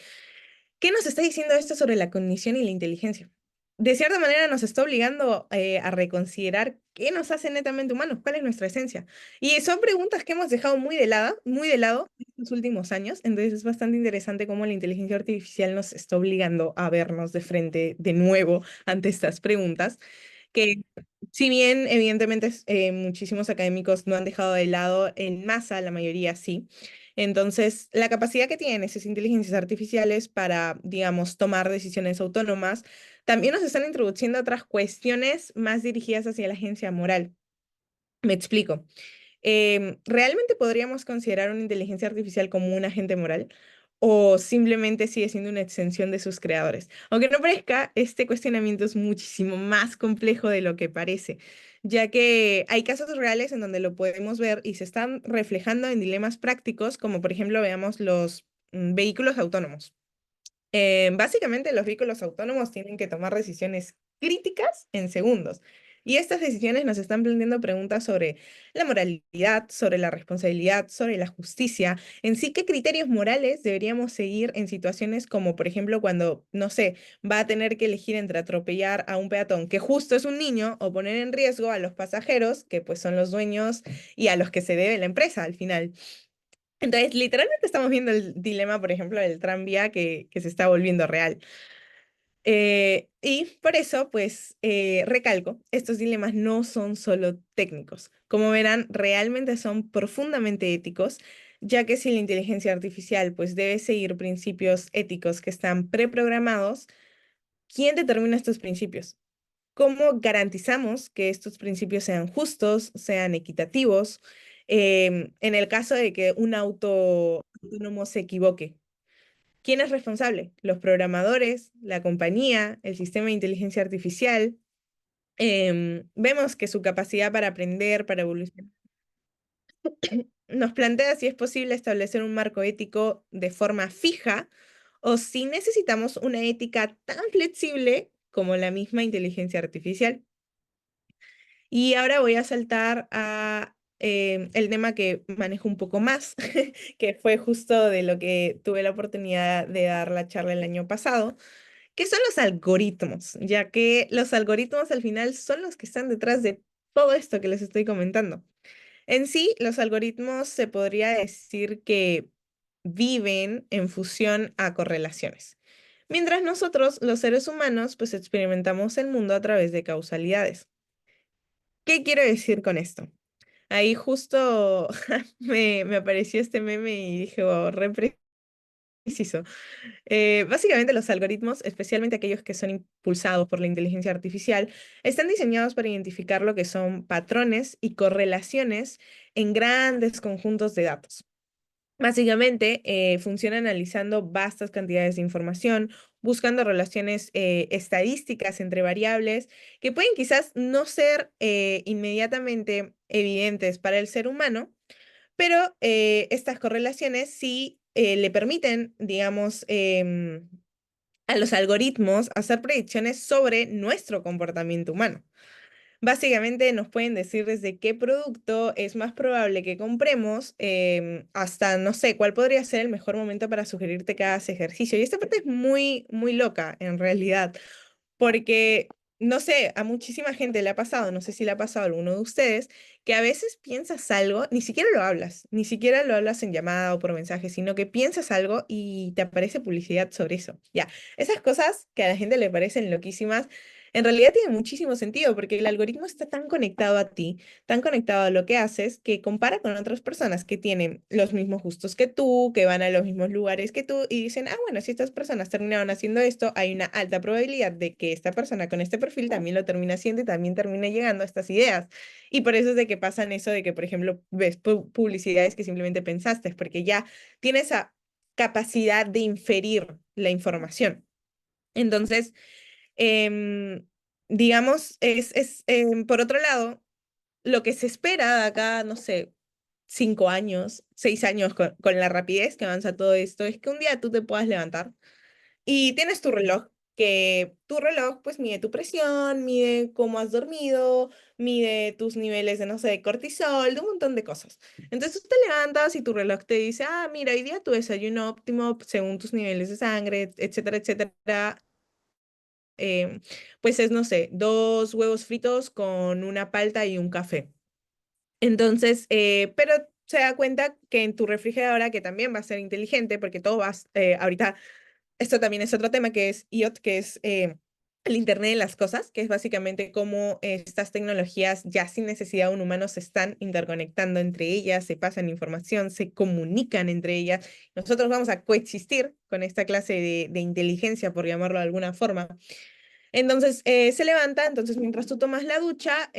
¿qué nos está diciendo esto sobre la cognición y la inteligencia? De cierta manera nos está obligando a reconsiderar qué nos hace netamente humanos, cuál es nuestra esencia. Y son preguntas que hemos dejado muy de lado en los últimos años, entonces es bastante interesante cómo la inteligencia artificial nos está obligando a vernos de frente de nuevo ante estas preguntas, que si bien evidentemente muchísimos académicos no han dejado de lado, en masa la mayoría sí. Entonces, la capacidad que tienen esas inteligencias artificiales para, digamos, tomar decisiones autónomas, también nos están introduciendo otras cuestiones más dirigidas hacia la agencia moral. Me explico. ¿Realmente podríamos considerar una inteligencia artificial como un agente moral? ¿O simplemente sigue siendo una extensión de sus creadores? Aunque no parezca, este cuestionamiento es muchísimo más complejo de lo que parece, ya que hay casos reales en donde lo podemos ver y se están reflejando en dilemas prácticos, como por ejemplo veamos los vehículos autónomos. Básicamente los vehículos autónomos tienen que tomar decisiones críticas en segundos. Y estas decisiones nos están planteando preguntas sobre la moralidad, sobre la responsabilidad, sobre la justicia. En sí, ¿qué criterios morales deberíamos seguir en situaciones como, por ejemplo, cuando, no sé, va a tener que elegir entre atropellar a un peatón que justo es un niño o poner en riesgo a los pasajeros, que pues son los dueños y a los que se debe la empresa al final? Entonces, literalmente estamos viendo el dilema, por ejemplo, del tranvía que se está volviendo real. Y por eso, pues, recalco, estos dilemas no son solo técnicos. Como verán, realmente son profundamente éticos, ya que si la inteligencia artificial, pues, debe seguir principios éticos que están preprogramados, ¿quién determina estos principios? ¿Cómo garantizamos que estos principios sean justos, sean equitativos? En el caso de que un auto autónomo se equivoque, ¿quién es responsable? ¿Los programadores, la compañía, el sistema de inteligencia artificial? Vemos que su capacidad para aprender, para evolucionar, nos plantea si es posible establecer un marco ético de forma fija o si necesitamos una ética tan flexible como la misma inteligencia artificial. Y ahora voy a saltar a el tema que manejo un poco más, que fue justo de lo que tuve la oportunidad de dar la charla el año pasado, que son los algoritmos, ya que los algoritmos al final son los que están detrás de todo esto que les estoy comentando. En sí, los algoritmos se podría decir que viven en fusión a correlaciones. Mientras nosotros, los seres humanos, pues experimentamos el mundo a través de causalidades. ¿Qué quiero decir con esto? ahí justo me apareció este meme y dije, wow, re preciso. Básicamente los algoritmos, especialmente aquellos que son impulsados por la inteligencia artificial, están diseñados para identificar lo que son patrones y correlaciones en grandes conjuntos de datos. Básicamente, funciona analizando vastas cantidades de información, buscando relaciones estadísticas entre variables que pueden quizás no ser inmediatamente evidentes para el ser humano, pero estas correlaciones sí le permiten, digamos, a los algoritmos hacer predicciones sobre nuestro comportamiento humano. Básicamente nos pueden decir desde qué producto es más probable que compremos, hasta no sé cuál podría ser el mejor momento para sugerirte que hagas ejercicio. Y esta parte es muy, muy loca en realidad, porque, no sé, a muchísima gente le ha pasado, no sé si le ha pasado a alguno de ustedes, que a veces piensas algo, ni siquiera lo hablas, ni siquiera lo hablas en llamada o por mensaje, sino que piensas algo y te aparece publicidad sobre eso. Ya, esas cosas que a la gente le parecen loquísimas, en realidad tienen muchísimo sentido porque el algoritmo está tan conectado a ti, tan conectado a lo que haces, que compara con otras personas que tienen los mismos gustos que tú, que van a los mismos lugares que tú y dicen, ah, bueno, si estas personas terminaron haciendo esto, hay una alta probabilidad de que esta persona con este perfil también lo termine haciendo y también termine llegando a estas ideas. Y por eso es de que pasan eso de que, por ejemplo, ves publicidades que simplemente pensaste, porque ya tienes esa capacidad de inferir la información. Entonces, em, digamos, por otro lado, lo que se espera de acá, no sé, 5 años, 6 años con la rapidez que avanza todo esto, es que un día tú te puedas levantar y tienes tu reloj, que tu reloj pues mide tu presión, mide cómo has dormido, mide tus niveles de, no sé, de cortisol, de un montón de cosas. Entonces tú te levantas y tu reloj te dice, ah, mira, hoy día tu desayuno óptimo según tus niveles de sangre, etcétera, etcétera, eh, pues es, no sé, 2 huevos fritos con una palta y un café. Entonces, pero se da cuenta que en tu refrigeradora, que también va a ser inteligente, porque todo vas, ahorita, esto también es otro tema que es IoT, que es el Internet de las cosas, que es básicamente cómo estas tecnologías ya sin necesidad de un humano se están interconectando entre ellas, se pasan información, se comunican entre ellas. Nosotros vamos a coexistir con esta clase de inteligencia, por llamarlo de alguna forma. Entonces se levanta, entonces mientras tú tomas la ducha,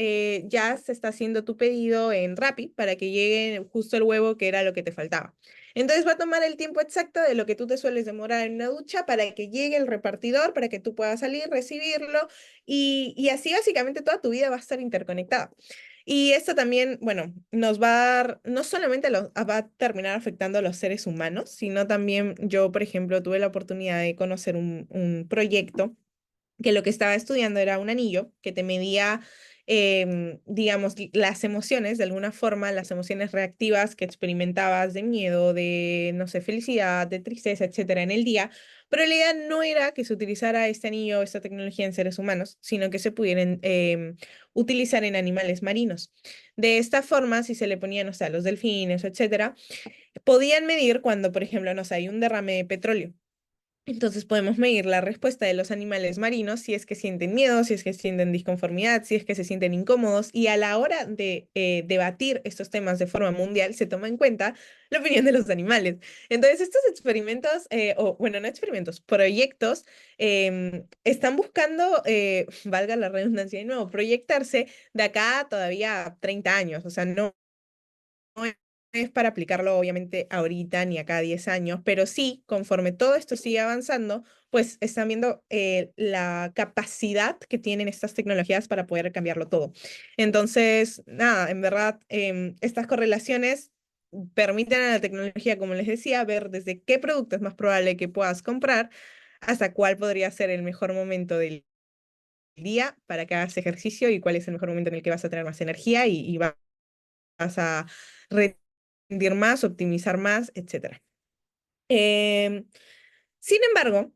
ya se está haciendo tu pedido en Rappi para que llegue justo el huevo que era lo que te faltaba. Entonces va a tomar el tiempo exacto de lo que tú te sueles demorar en una ducha para que llegue el repartidor, para que tú puedas salir, recibirlo y así básicamente toda tu vida va a estar interconectada. Y esto también, bueno, nos va a dar, no solamente va a terminar afectando a los seres humanos, sino también yo, por ejemplo, tuve la oportunidad de conocer un proyecto que lo que estaba estudiando era un anillo que te medía, digamos, las emociones, de alguna forma, las emociones reactivas que experimentabas de miedo, de, no sé, felicidad, de tristeza, etcétera, en el día. Pero la idea no era que se utilizara este anillo, esta tecnología en seres humanos, sino que se pudieran utilizar en animales marinos. De esta forma, si se le ponían, o sea, los delfines, etcétera, podían medir cuando, por ejemplo, no sé, hay un derrame de petróleo. Entonces podemos medir la respuesta de los animales marinos si es que sienten miedo, si es que sienten disconformidad, si es que se sienten incómodos y a la hora de debatir estos temas de forma mundial se toma en cuenta la opinión de los animales. Entonces estos experimentos, o bueno, no experimentos, proyectos, están buscando, valga la redundancia de nuevo, proyectarse de acá a todavía 30 años, o sea, no es para aplicarlo obviamente ahorita ni a cada 10 años, pero sí, conforme todo esto sigue avanzando, pues están viendo la capacidad que tienen estas tecnologías para poder cambiarlo todo. Entonces, nada, en verdad, estas correlaciones permiten a la tecnología, como les decía, ver desde qué producto es más probable que puedas comprar hasta cuál podría ser el mejor momento del día para que hagas ejercicio y cuál es el mejor momento en el que vas a tener más energía y vas a rendir más, optimizar más, etcétera. Sin embargo,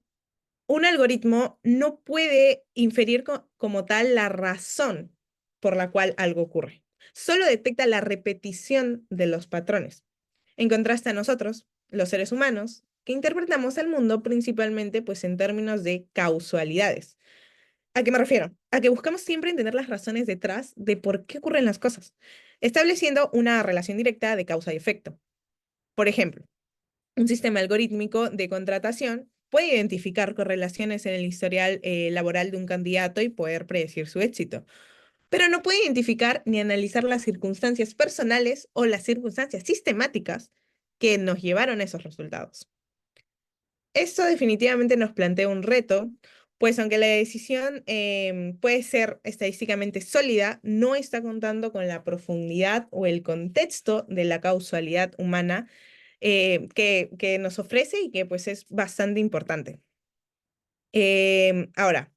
un algoritmo no puede inferir como tal la razón por la cual algo ocurre. Solo detecta la repetición de los patrones. En contraste a nosotros, los seres humanos, que interpretamos el mundo principalmente pues en términos de causalidades. ¿A qué me refiero? A que buscamos siempre entender las razones detrás de por qué ocurren las cosas, estableciendo una relación directa de causa y efecto. Por ejemplo, un sistema algorítmico de contratación puede identificar correlaciones en el historial laboral de un candidato y poder predecir su éxito, pero no puede identificar ni analizar las circunstancias personales o las circunstancias sistemáticas que nos llevaron a esos resultados. Esto definitivamente nos plantea un reto, pues aunque la decisión puede ser estadísticamente sólida, no está contando con la profundidad o el contexto de la causalidad humana que nos ofrece y que pues es bastante importante. Ahora,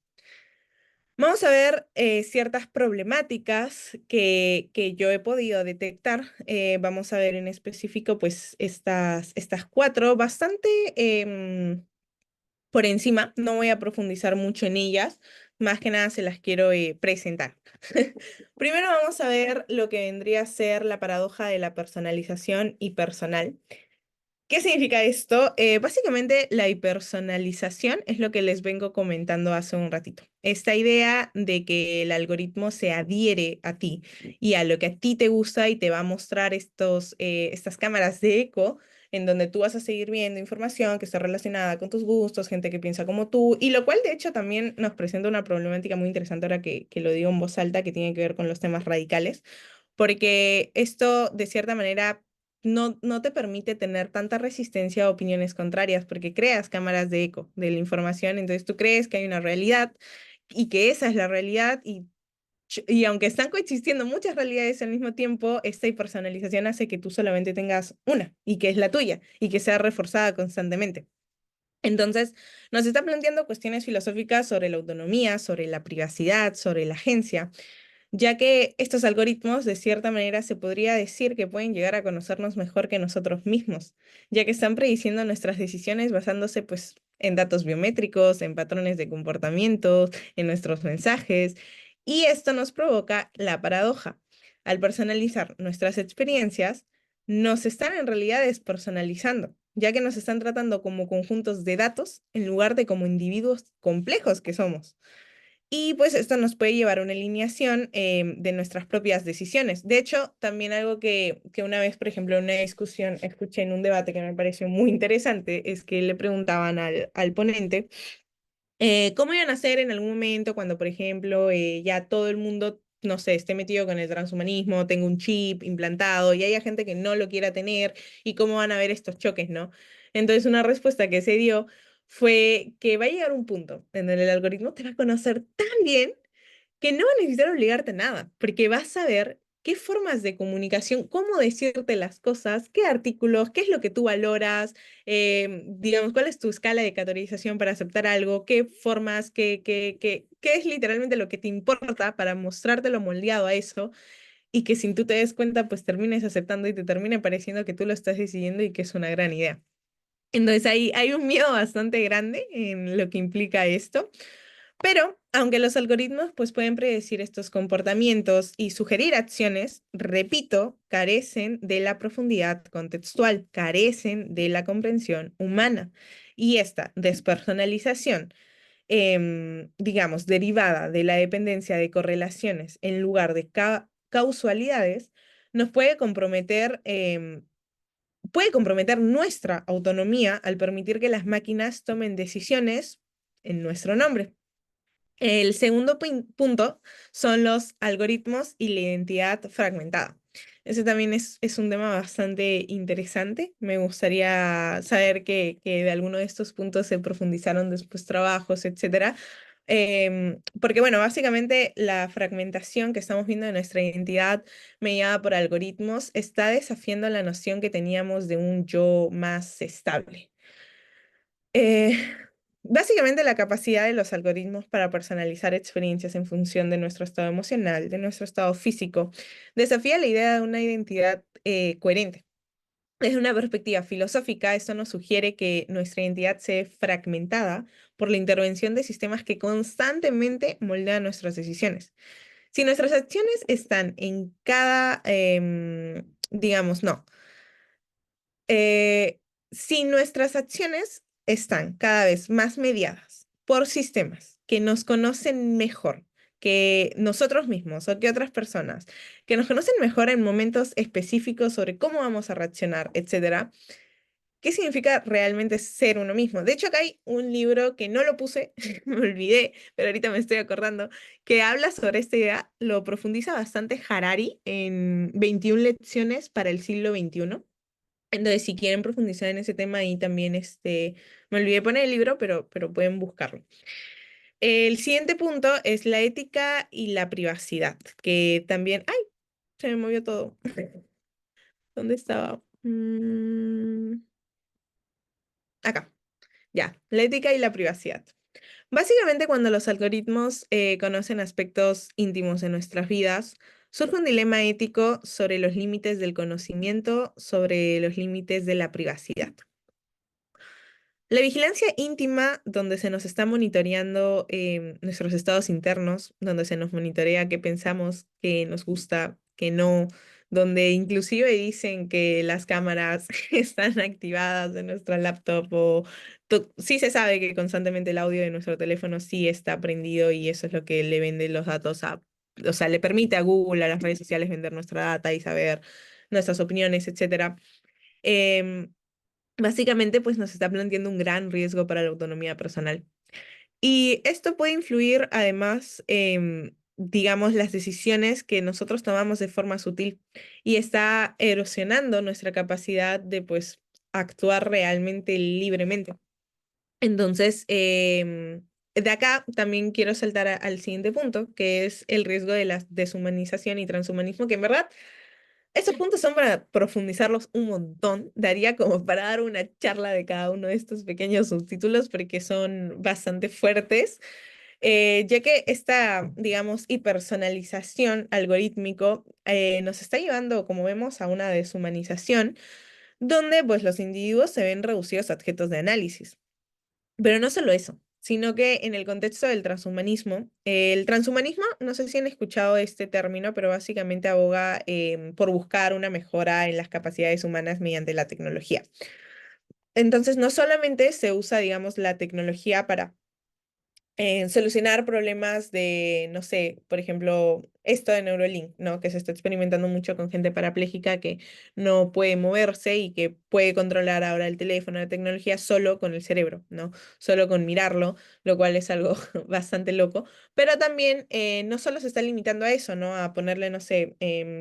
vamos a ver ciertas problemáticas que yo he podido detectar. Vamos a ver en específico pues estas cuatro bastante por encima, no voy a profundizar mucho en ellas, más que nada se las quiero presentar. Primero vamos a ver lo que vendría a ser la paradoja de la personalización y personal. ¿Qué significa esto? Básicamente la hipersonalización es lo que les vengo comentando hace un ratito. Esta idea de que el algoritmo se adhiere a ti y a lo que a ti te gusta y te va a mostrar estas cámaras de eco en donde tú vas a seguir viendo información que está relacionada con tus gustos, gente que piensa como tú, y lo cual de hecho también nos presenta una problemática muy interesante ahora que lo digo en voz alta, que tiene que ver con los temas radicales, porque esto de cierta manera no te permite tener tanta resistencia a opiniones contrarias porque creas cámaras de eco de la información, entonces tú crees que hay una realidad y que esa es la realidad y aunque están coexistiendo muchas realidades al mismo tiempo, esta hipersonalización hace que tú solamente tengas una y que es la tuya y que sea reforzada constantemente. Entonces, nos está planteando cuestiones filosóficas sobre la autonomía, sobre la privacidad, sobre la agencia, ya que estos algoritmos de cierta manera se podría decir que pueden llegar a conocernos mejor que nosotros mismos, ya que están prediciendo nuestras decisiones basándose pues en datos biométricos, en patrones de comportamiento, en nuestros mensajes, y esto nos provoca la paradoja. Al personalizar nuestras experiencias, nos están en realidad despersonalizando, ya que nos están tratando como conjuntos de datos en lugar de como individuos complejos que somos. Y pues esto nos puede llevar a una alineación de nuestras propias decisiones. De hecho, también algo que una vez, por ejemplo, en una discusión, escuché en un debate que me pareció muy interesante, es que le preguntaban al ponente cómo iban a hacer en algún momento cuando, por ejemplo, ya todo el mundo, no sé, esté metido con el transhumanismo, tenga un chip implantado y haya gente que no lo quiera tener y cómo van a ver estos choques, ¿no? Entonces, una respuesta que se dio fue que va a llegar un punto en donde el algoritmo te va a conocer tan bien que no va a necesitar obligarte a nada, porque vas a ver qué formas de comunicación, cómo decirte las cosas, qué artículos, qué es lo que tú valoras, digamos, cuál es tu escala de categorización para aceptar algo, qué formas, qué es literalmente lo que te importa para mostrártelo moldeado a eso y que sin tú te des cuenta, pues termines aceptando y te termine pareciendo que tú lo estás decidiendo y que es una gran idea. Entonces hay un miedo bastante grande en lo que implica esto. Pero, aunque los algoritmos pues, pueden predecir estos comportamientos y sugerir acciones, repito, carecen de la profundidad contextual, carecen de la comprensión humana. Y esta despersonalización, digamos, derivada de la dependencia de correlaciones en lugar de causalidades, nos puede comprometer nuestra autonomía al permitir que las máquinas tomen decisiones en nuestro nombre. El segundo punto son los algoritmos y la identidad fragmentada. Ese también es un tema bastante interesante. Me gustaría saber que de alguno de estos puntos se profundizaron después trabajos, etcétera. Porque, bueno, básicamente la fragmentación que estamos viendo de nuestra identidad mediada por algoritmos está desafiando la noción que teníamos de un yo más estable. Eh, Básicamente la capacidad de los algoritmos para personalizar experiencias en función de nuestro estado emocional, de nuestro estado físico, desafía la idea de una identidad coherente. Desde una perspectiva filosófica, esto nos sugiere que nuestra identidad se ve fragmentada por la intervención de sistemas que constantemente moldean nuestras decisiones. Si nuestras acciones están en cada, digamos, no. Eh, si nuestras acciones están cada vez más mediadas por sistemas que nos conocen mejor que nosotros mismos o que otras personas, que nos conocen mejor en momentos específicos sobre cómo vamos a reaccionar, etcétera. ¿Qué significa realmente ser uno mismo? De hecho, acá hay un libro que no lo puse, me olvidé, pero ahorita me estoy acordando, que habla sobre esta idea, lo profundiza bastante Harari en 21 lecciones para el siglo XXI. Entonces, si quieren profundizar en ese tema, ahí también me olvidé poner el libro, pero pueden buscarlo. El siguiente punto es la ética y la privacidad, que también, ¡ay! Se me movió todo. ¿Dónde estaba? Acá. Ya, la ética y la privacidad. Básicamente, cuando los algoritmos conocen aspectos íntimos de nuestras vidas, surge un dilema ético sobre los límites del conocimiento, sobre los límites de la privacidad. La vigilancia íntima, donde se nos está monitoreando nuestros estados internos, donde se nos monitorea qué pensamos, qué nos gusta, qué no, donde inclusive dicen que las cámaras están activadas de nuestra laptop o sí se sabe que constantemente el audio de nuestro teléfono sí está prendido y eso es lo que le vende los datos o sea, le permite a Google, a las redes sociales vender nuestra data y saber nuestras opiniones, etcétera. Em, Básicamente, pues nos está planteando un gran riesgo para la autonomía personal. Y esto puede influir además, digamos, las decisiones que nosotros tomamos de forma sutil y está erosionando nuestra capacidad de, pues, actuar realmente libremente. Entonces, de acá también quiero saltar al siguiente punto, que es el riesgo de la deshumanización y transhumanismo, que en verdad estos puntos son para profundizarlos un montón. Daría como para dar una charla de cada uno de estos pequeños subtítulos porque son bastante fuertes, ya que esta, digamos, hipersonalización algorítmico nos está llevando, como vemos, a una deshumanización donde pues los individuos se ven reducidos a objetos de análisis. Pero no solo eso, sino que en el contexto del transhumanismo, el transhumanismo, no sé si han escuchado este término, pero básicamente aboga por buscar una mejora en las capacidades humanas mediante la tecnología. Entonces, no solamente se usa, digamos, la tecnología para solucionar problemas de, no sé, por ejemplo, esto de Neuralink, ¿no? Que se está experimentando mucho con gente parapléjica que no puede moverse y que puede controlar ahora el teléfono, la tecnología solo con el cerebro, ¿no? Solo con mirarlo, lo cual es algo bastante loco. Pero también no solo se está limitando a eso, ¿no? A ponerle, no sé,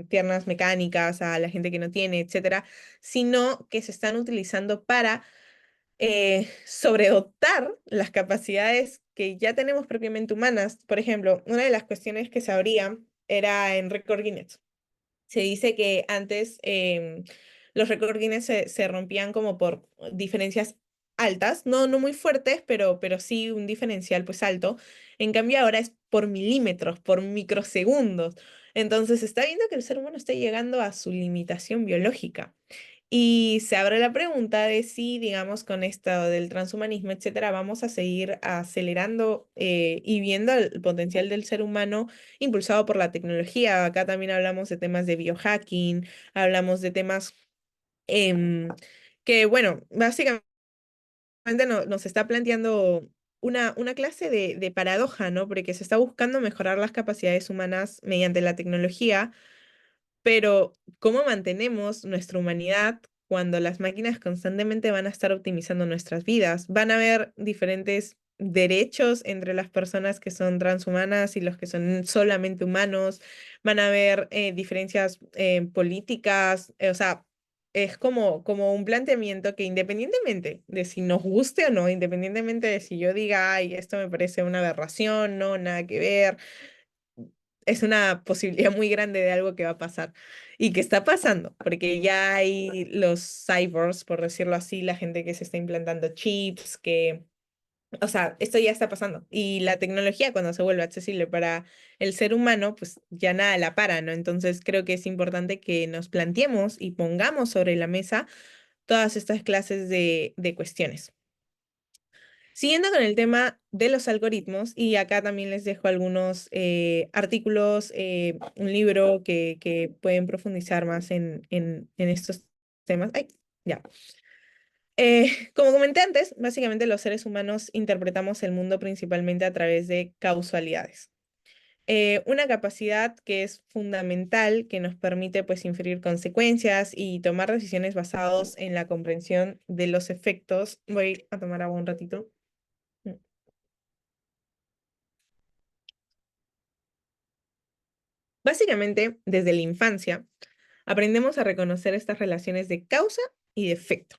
piernas mecánicas a la gente que no tiene, etcétera, sino que se están utilizando para sobredotar las capacidades que ya tenemos propiamente humanas. Por ejemplo, una de las cuestiones que se abría era en récord Guinness. Se dice que antes los récord Guinness se rompían como por diferencias altas, no muy fuertes, pero sí un diferencial pues alto. En cambio ahora es por milímetros, por microsegundos. Entonces se está viendo que el ser humano está llegando a su limitación biológica. Y se abre la pregunta de si, digamos, con esto del transhumanismo, etcétera, vamos a seguir acelerando y viendo el potencial del ser humano impulsado por la tecnología. Acá también hablamos de temas de biohacking, hablamos de temas que, bueno, básicamente nos está planteando una clase de paradoja, ¿no? Porque se está buscando mejorar las capacidades humanas mediante la tecnología, pero, ¿cómo mantenemos nuestra humanidad cuando las máquinas constantemente van a estar optimizando nuestras vidas? Van a haber diferentes derechos entre las personas que son transhumanas y los que son solamente humanos. Van a haber diferencias políticas. O sea, es como un planteamiento que independientemente de si nos guste o no, independientemente de si yo diga, ay, esto me parece una aberración, no, nada que ver, es una posibilidad muy grande de algo que va a pasar y que está pasando, porque ya hay los cyborgs, por decirlo así, la gente que se está implantando chips, o sea, esto ya está pasando. Y la tecnología, cuando se vuelve accesible para el ser humano, pues ya nada la para, ¿no? Entonces creo que es importante que nos planteemos y pongamos sobre la mesa todas estas clases de cuestiones. Siguiendo con el tema de los algoritmos, y acá también les dejo algunos artículos, un libro que pueden profundizar más en estos temas. Ay, ya. Como comenté antes, básicamente los seres humanos interpretamos el mundo principalmente a través de causalidades. Una capacidad que es fundamental, que nos permite pues inferir consecuencias y tomar decisiones basados en la comprensión de los efectos. Voy a tomar agua un ratito. Básicamente, desde la infancia, aprendemos a reconocer estas relaciones de causa y de efecto.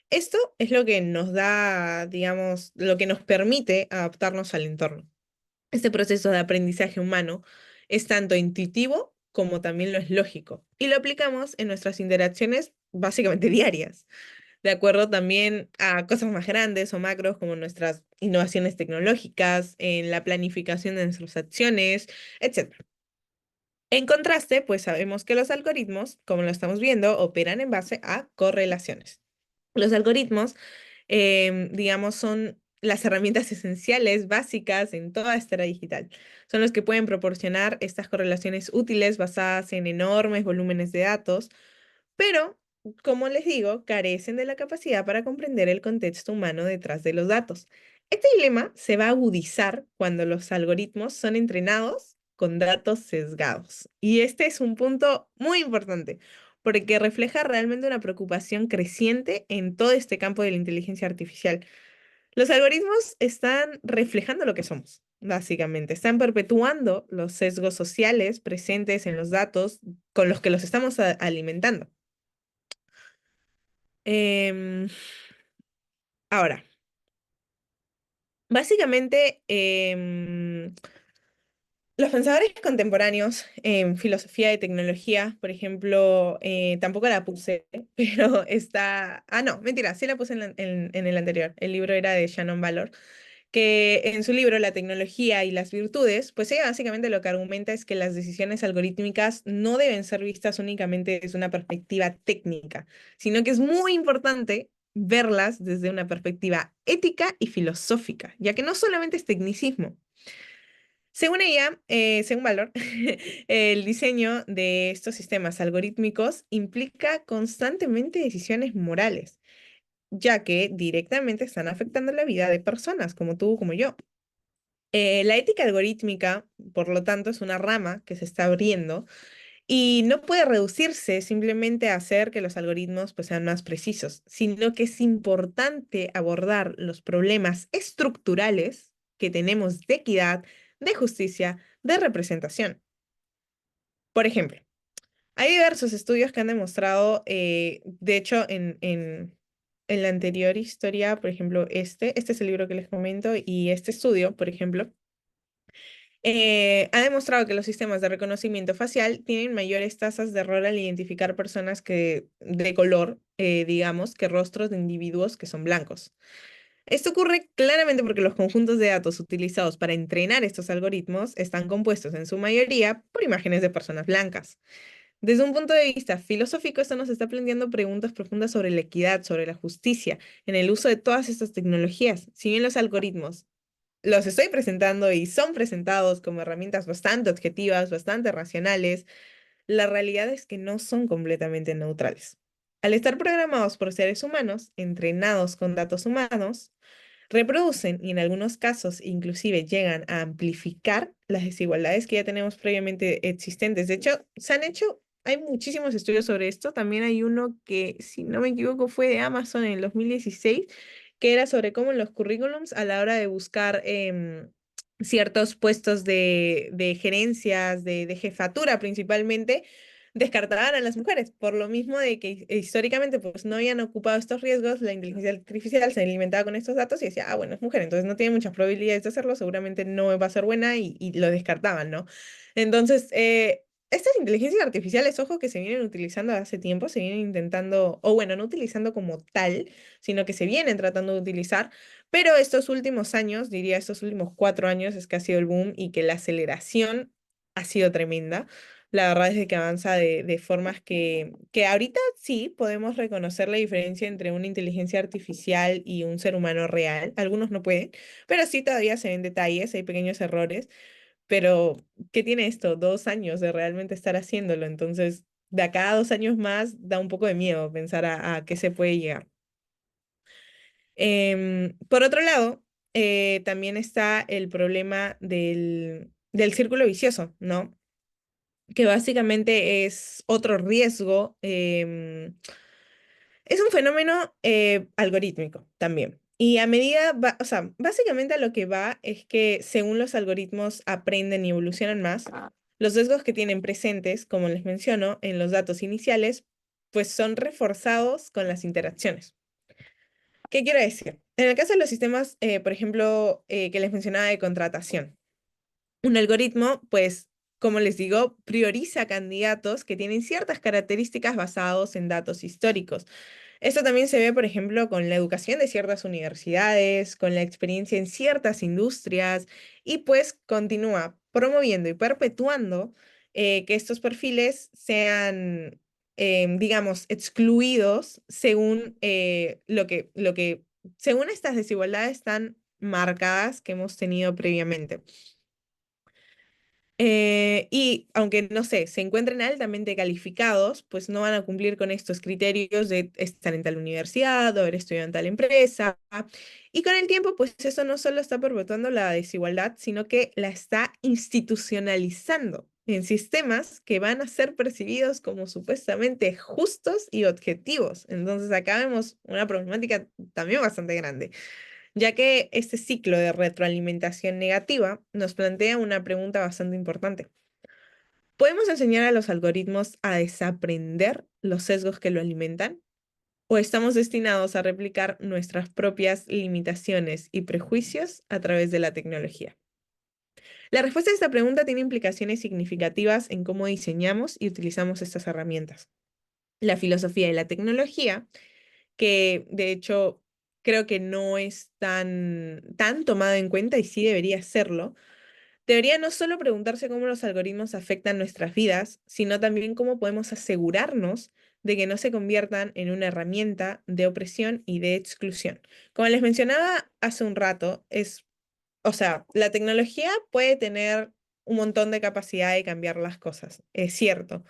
Esto es lo que nos da, digamos, lo que nos permite adaptarnos al entorno. Este proceso de aprendizaje humano es tanto intuitivo como también lo es lógico y lo aplicamos en nuestras interacciones básicamente diarias, de acuerdo también a cosas más grandes o macros como nuestras innovaciones tecnológicas, en la planificación de nuestras acciones, etc. En contraste, pues sabemos que los algoritmos, como lo estamos viendo, operan en base a correlaciones. Los algoritmos, digamos, son las herramientas esenciales, básicas en toda esta era digital. Son los que pueden proporcionar estas correlaciones útiles basadas en enormes volúmenes de datos, pero, como les digo, carecen de la capacidad para comprender el contexto humano detrás de los datos. Este dilema se va a agudizar cuando los algoritmos son entrenados con datos sesgados. Y este es un punto muy importante, porque refleja realmente una preocupación creciente en todo este campo de la inteligencia artificial. Los algoritmos están reflejando lo que somos, básicamente. Están perpetuando los sesgos sociales presentes en los datos con los que los estamos alimentando. Em, Ahora, básicamente, los pensadores contemporáneos en filosofía de tecnología, por ejemplo, tampoco la puse, pero está... Ah, no, mentira, sí la puse en el anterior. El libro era de Shannon Ballor, que en su libro La tecnología y las virtudes, pues ella básicamente lo que argumenta es que las decisiones algorítmicas no deben ser vistas únicamente desde una perspectiva técnica, sino que es muy importante verlas desde una perspectiva ética y filosófica, ya que no solamente es tecnicismo. Según ella, según Valor, el diseño de estos sistemas algorítmicos implica constantemente decisiones morales, ya que directamente están afectando la vida de personas como tú, como yo. La ética algorítmica, por lo tanto, es una rama que se está abriendo y no puede reducirse simplemente a hacer que los algoritmos pues, sean más precisos, sino que es importante abordar los problemas estructurales que tenemos de equidad, de justicia, de representación. Por ejemplo, hay diversos estudios que han demostrado, de hecho, en la anterior historia, por ejemplo, este es el libro que les comento, y este estudio, por ejemplo, ha demostrado que los sistemas de reconocimiento facial tienen mayores tasas de error al identificar personas de color, digamos, que rostros de individuos que son blancos. Esto ocurre claramente porque los conjuntos de datos utilizados para entrenar estos algoritmos están compuestos en su mayoría por imágenes de personas blancas. Desde un punto de vista filosófico, esto nos está planteando preguntas profundas sobre la equidad, sobre la justicia en el uso de todas estas tecnologías. Si bien los algoritmos los estoy presentando y son presentados como herramientas bastante objetivas, bastante racionales, la realidad es que no son completamente neutrales. Al estar programados por seres humanos, entrenados con datos humanos, reproducen y en algunos casos inclusive llegan a amplificar las desigualdades que ya tenemos previamente existentes. De hecho, hay muchísimos estudios sobre esto. También hay uno que, si no me equivoco, fue de Amazon en el 2016, que era sobre cómo los currículums a la hora de buscar ciertos puestos de gerencias, de jefatura principalmente, descartaban a las mujeres, por lo mismo de que históricamente pues no habían ocupado estos riesgos, la inteligencia artificial se alimentaba con estos datos y decía, ah, bueno, es mujer, entonces no tiene muchas probabilidades de hacerlo, seguramente no va a ser buena y lo descartaban, ¿no? Entonces, estas inteligencias artificiales, ojo, que se vienen utilizando hace tiempo, se vienen intentando, o bueno, no utilizando como tal, sino que se vienen tratando de utilizar, pero estos últimos años, diría estos últimos 4 años, es que ha sido el boom y que la aceleración ha sido tremenda. La verdad es de que avanza de formas que ahorita sí podemos reconocer la diferencia entre una inteligencia artificial y un ser humano real. Algunos no pueden, pero sí todavía se ven detalles, hay pequeños errores. Pero, ¿qué tiene esto? 2 años de realmente estar haciéndolo. Entonces, de acá a 2 años más, da un poco de miedo pensar a qué se puede llegar. Por otro lado, también está el problema del círculo vicioso, ¿no? Que básicamente es otro riesgo. Es un fenómeno algorítmico también. Y a medida, o sea, básicamente a lo que va es que según los algoritmos aprenden y evolucionan más, los sesgos que tienen presentes, como les menciono, en los datos iniciales, pues son reforzados con las interacciones. ¿Qué quiero decir? En el caso de los sistemas, por ejemplo, que les mencionaba de contratación, un algoritmo, pues, como les digo, prioriza candidatos que tienen ciertas características basados en datos históricos. Esto también se ve, por ejemplo, con la educación de ciertas universidades, con la experiencia en ciertas industrias y pues continúa promoviendo y perpetuando que estos perfiles sean, digamos, excluidos según según estas desigualdades tan marcadas que hemos tenido previamente. Y aunque, no sé, se encuentren altamente calificados, pues no van a cumplir con estos criterios de estar en tal universidad o haber estudiado en tal empresa. Y con el tiempo, pues eso no solo está perpetuando la desigualdad, sino que la está institucionalizando en sistemas que van a ser percibidos como supuestamente justos y objetivos. Entonces acá vemos una problemática también bastante grande, ya que este ciclo de retroalimentación negativa nos plantea una pregunta bastante importante. ¿Podemos enseñar a los algoritmos a desaprender los sesgos que lo alimentan? ¿O estamos destinados a replicar nuestras propias limitaciones y prejuicios a través de la tecnología? La respuesta a esta pregunta tiene implicaciones significativas en cómo diseñamos y utilizamos estas herramientas. La filosofía de la tecnología, que de hecho creo que no es tan tomado en cuenta y sí debería serlo, debería no solo preguntarse cómo los algoritmos afectan nuestras vidas, sino también cómo podemos asegurarnos de que no se conviertan en una herramienta de opresión y de exclusión. Como les mencionaba hace un rato, o sea, la tecnología puede tener un montón de capacidad de cambiar las cosas, es cierto,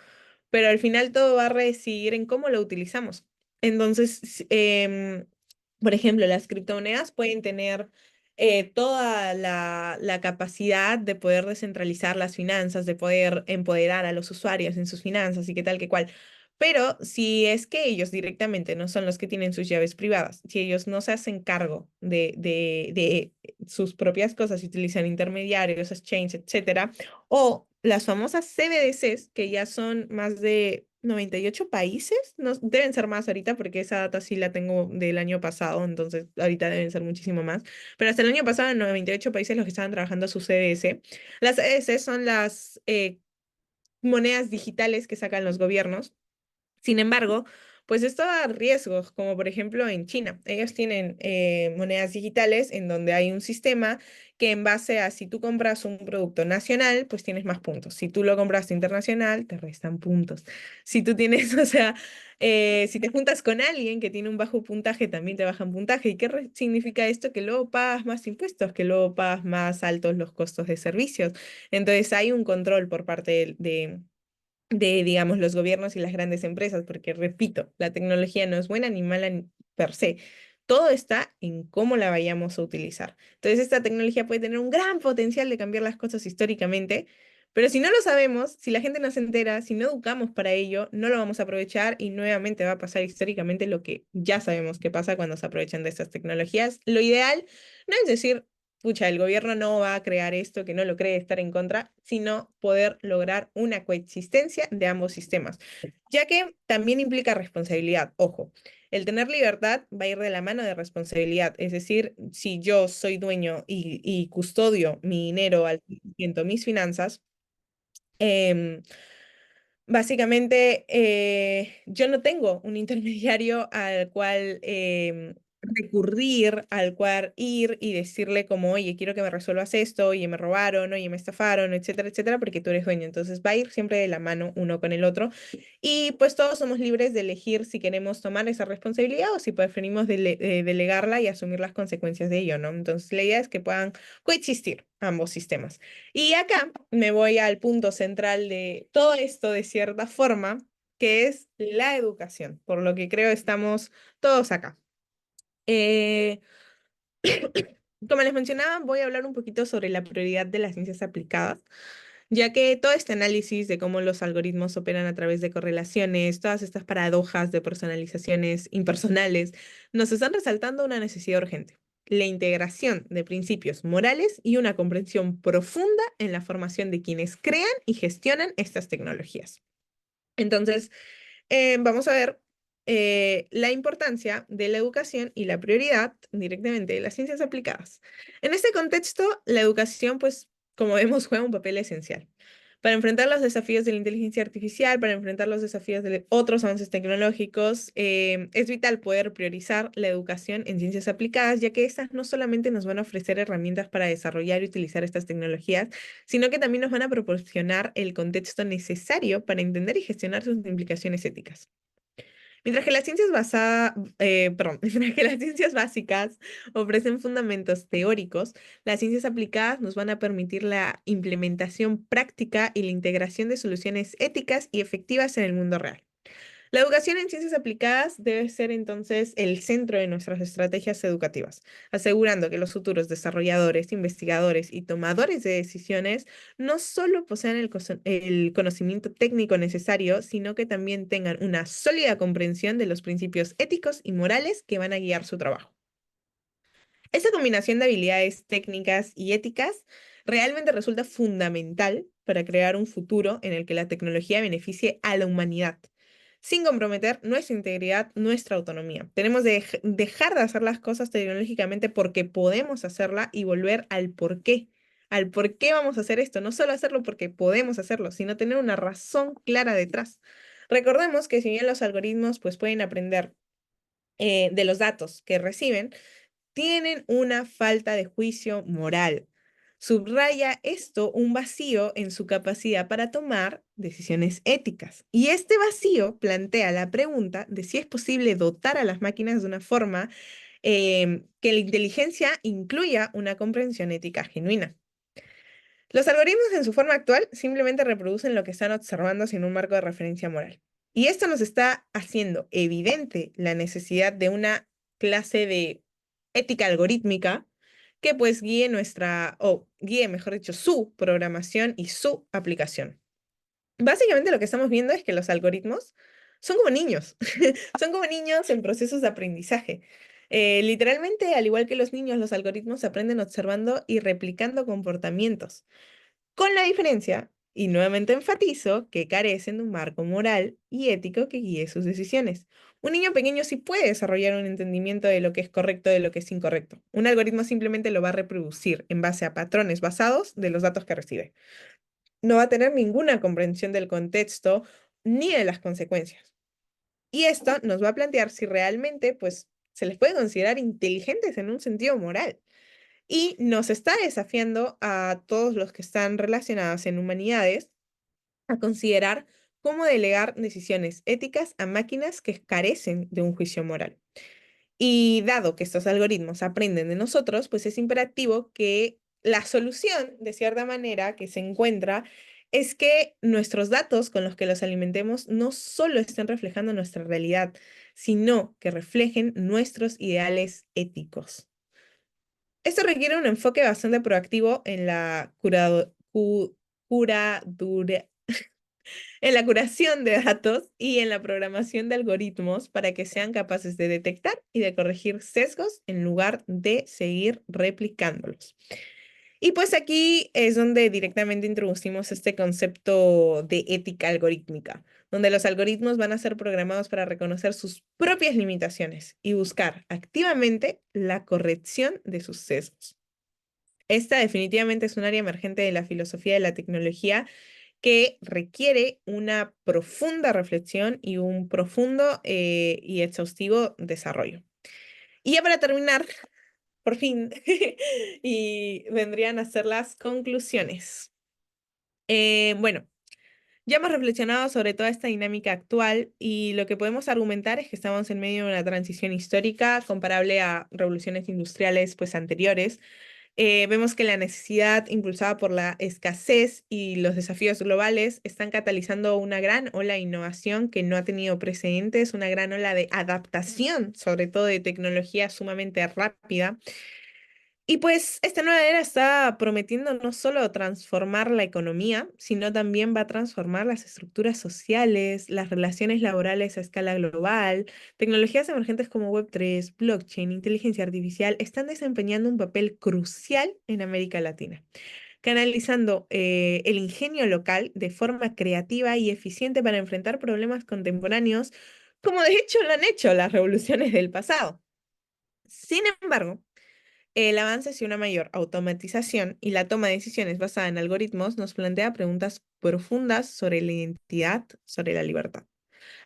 pero al final todo va a residir en cómo lo utilizamos. Entonces, por ejemplo, las criptomonedas pueden tener toda la capacidad de poder descentralizar las finanzas, de poder empoderar a los usuarios en sus finanzas y qué tal, qué cual. Pero si es que ellos directamente no son los que tienen sus llaves privadas, si ellos no se hacen cargo de sus propias cosas y utilizan intermediarios, exchange, etcétera, o las famosas CBDCs, que ya son más de 98 países, no, deben ser más ahorita porque esa data sí la tengo del año pasado, entonces ahorita deben ser muchísimo más, pero hasta el año pasado en 98 países los que estaban trabajando su CBDC. Las CBDC son las monedas digitales que sacan los gobiernos. Sin embargo, pues esto da riesgos, como por ejemplo en China. Ellos tienen monedas digitales en donde hay un sistema que en base a si tú compras un producto nacional, pues tienes más puntos. Si tú lo compraste internacional, te restan puntos. Si tú tienes, o sea, si te juntas con alguien que tiene un bajo puntaje, también te bajan puntaje. ¿Y qué significa esto? Que luego pagas más impuestos, que luego pagas más altos los costos de servicios. Entonces hay un control por parte de, digamos, los gobiernos y las grandes empresas, porque repito, la tecnología no es buena ni mala per se. Todo está en cómo la vayamos a utilizar. Entonces, esta tecnología puede tener un gran potencial de cambiar las cosas históricamente, pero si no lo sabemos, si la gente no se entera, si no educamos para ello, no lo vamos a aprovechar y nuevamente va a pasar históricamente lo que ya sabemos que pasa cuando se aprovechan de estas tecnologías. Lo ideal no es decir, pucha, el gobierno no va a crear esto, que no lo cree, estar en contra, sino poder lograr una coexistencia de ambos sistemas, ya que también implica responsabilidad. Ojo, el tener libertad va a ir de la mano de responsabilidad, es decir, si yo soy dueño y custodio mi dinero al 100%, mis finanzas, em, básicamente, yo no tengo un intermediario al cual recurrir, al cual ir y decirle como, oye, quiero que me resuelvas esto, oye, me robaron, oye, me estafaron, etcétera, etcétera, porque tú eres dueño. Entonces va a ir siempre de la mano uno con el otro. Y pues todos somos libres de elegir si queremos tomar esa responsabilidad o si preferimos delegarla y asumir las consecuencias de ello, ¿no? Entonces la idea es que puedan coexistir ambos sistemas. Y acá me voy al punto central de todo esto de cierta forma, que es la educación, por lo que creo estamos todos acá. Eh, Como les mencionaba, voy a hablar un poquito sobre la prioridad de las ciencias aplicadas, ya que todo este análisis de cómo los algoritmos operan a través de correlaciones, todas estas paradojas de personalizaciones impersonales, nos están resaltando una necesidad urgente: la integración de principios morales y una comprensión profunda en la formación de quienes crean y gestionan estas tecnologías. Entonces, vamos a ver la importancia de la educación y la prioridad directamente de las ciencias aplicadas. En este contexto, la educación, pues, como vemos, juega un papel esencial para enfrentar los desafíos de la inteligencia artificial, para enfrentar los desafíos de otros avances tecnológicos. Es vital poder priorizar la educación en ciencias aplicadas, ya que estas no solamente nos van a ofrecer herramientas para desarrollar y utilizar estas tecnologías, sino que también nos van a proporcionar el contexto necesario para entender y gestionar sus implicaciones éticas. Mientras que las ciencias mientras que las ciencias básicas ofrecen fundamentos teóricos, las ciencias aplicadas nos van a permitir la implementación práctica y la integración de soluciones éticas y efectivas en el mundo real. La educación en ciencias aplicadas debe ser entonces el centro de nuestras estrategias educativas, asegurando que los futuros desarrolladores, investigadores y tomadores de decisiones no solo posean el conocimiento técnico necesario, sino que también tengan una sólida comprensión de los principios éticos y morales que van a guiar su trabajo. Esta combinación de habilidades técnicas y éticas realmente resulta fundamental para crear un futuro en el que la tecnología beneficie a la humanidad, sin comprometer nuestra integridad, nuestra autonomía. Tenemos que dejar de hacer las cosas tecnológicamente porque podemos hacerla y volver al por qué vamos a hacer esto. No solo hacerlo porque podemos hacerlo, sino tener una razón clara detrás. Recordemos que si bien los algoritmos pues, pueden aprender de los datos que reciben, tienen una falta de juicio moral. Subraya esto un vacío en su capacidad para tomar decisiones éticas. Y este vacío plantea la pregunta de si es posible dotar a las máquinas de una forma que la inteligencia incluya una comprensión ética genuina. Los algoritmos en su forma actual simplemente reproducen lo que están observando sin un marco de referencia moral. Y esto nos está haciendo evidente la necesidad de una clase de ética algorítmica que pues guíe guíe, mejor dicho, su programación y su aplicación. Básicamente lo que estamos viendo es que los algoritmos son como niños, son como niños en procesos de aprendizaje. Literalmente, al igual que los niños, los algoritmos aprenden observando y replicando comportamientos, con la diferencia, y nuevamente enfatizo, que carecen de un marco moral y ético que guíe sus decisiones. Un niño pequeño sí puede desarrollar un entendimiento de lo que es correcto, de lo que es incorrecto. Un algoritmo simplemente lo va a reproducir en base a patrones basados de los datos que recibe. No va a tener ninguna comprensión del contexto ni de las consecuencias. Y esto nos va a plantear si realmente, pues, se les puede considerar inteligentes en un sentido moral. Y nos está desafiando a todos los que están relacionados en humanidades a considerar cómo delegar decisiones éticas a máquinas que carecen de un juicio moral. Y dado que estos algoritmos aprenden de nosotros, pues es imperativo que la solución, de cierta manera, que se encuentra es que nuestros datos con los que los alimentemos no solo estén reflejando nuestra realidad, sino que reflejen nuestros ideales éticos. Esto requiere un enfoque bastante proactivo en la en la curación de datos y en la programación de algoritmos para que sean capaces de detectar y de corregir sesgos en lugar de seguir replicándolos. Y pues aquí es donde directamente introducimos este concepto de ética algorítmica, donde los algoritmos van a ser programados para reconocer sus propias limitaciones y buscar activamente la corrección de sus sesgos. Esta definitivamente es un área emergente de la filosofía de la tecnología que requiere una profunda reflexión y un profundo y exhaustivo desarrollo. Y ya para terminar, por fin, y vendrían a ser las conclusiones. Bueno, ya hemos reflexionado sobre toda esta dinámica actual y lo que podemos argumentar es que estamos en medio de una transición histórica comparable a revoluciones industriales pues anteriores, Vemos que la necesidad impulsada por la escasez y los desafíos globales están catalizando una gran ola de innovación que no ha tenido precedentes, una gran ola de adaptación, sobre todo de tecnología sumamente rápida. Y pues esta nueva era está prometiendo no solo transformar la economía, sino también va a transformar las estructuras sociales, las relaciones laborales a escala global. Tecnologías emergentes como Web3, blockchain, inteligencia artificial están desempeñando un papel crucial en América Latina, canalizando el ingenio local de forma creativa y eficiente para enfrentar problemas contemporáneos, como de hecho lo han hecho las revoluciones del pasado. Sin embargo, el avance hacia una mayor automatización y la toma de decisiones basada en algoritmos nos plantea preguntas profundas sobre la identidad, sobre la libertad.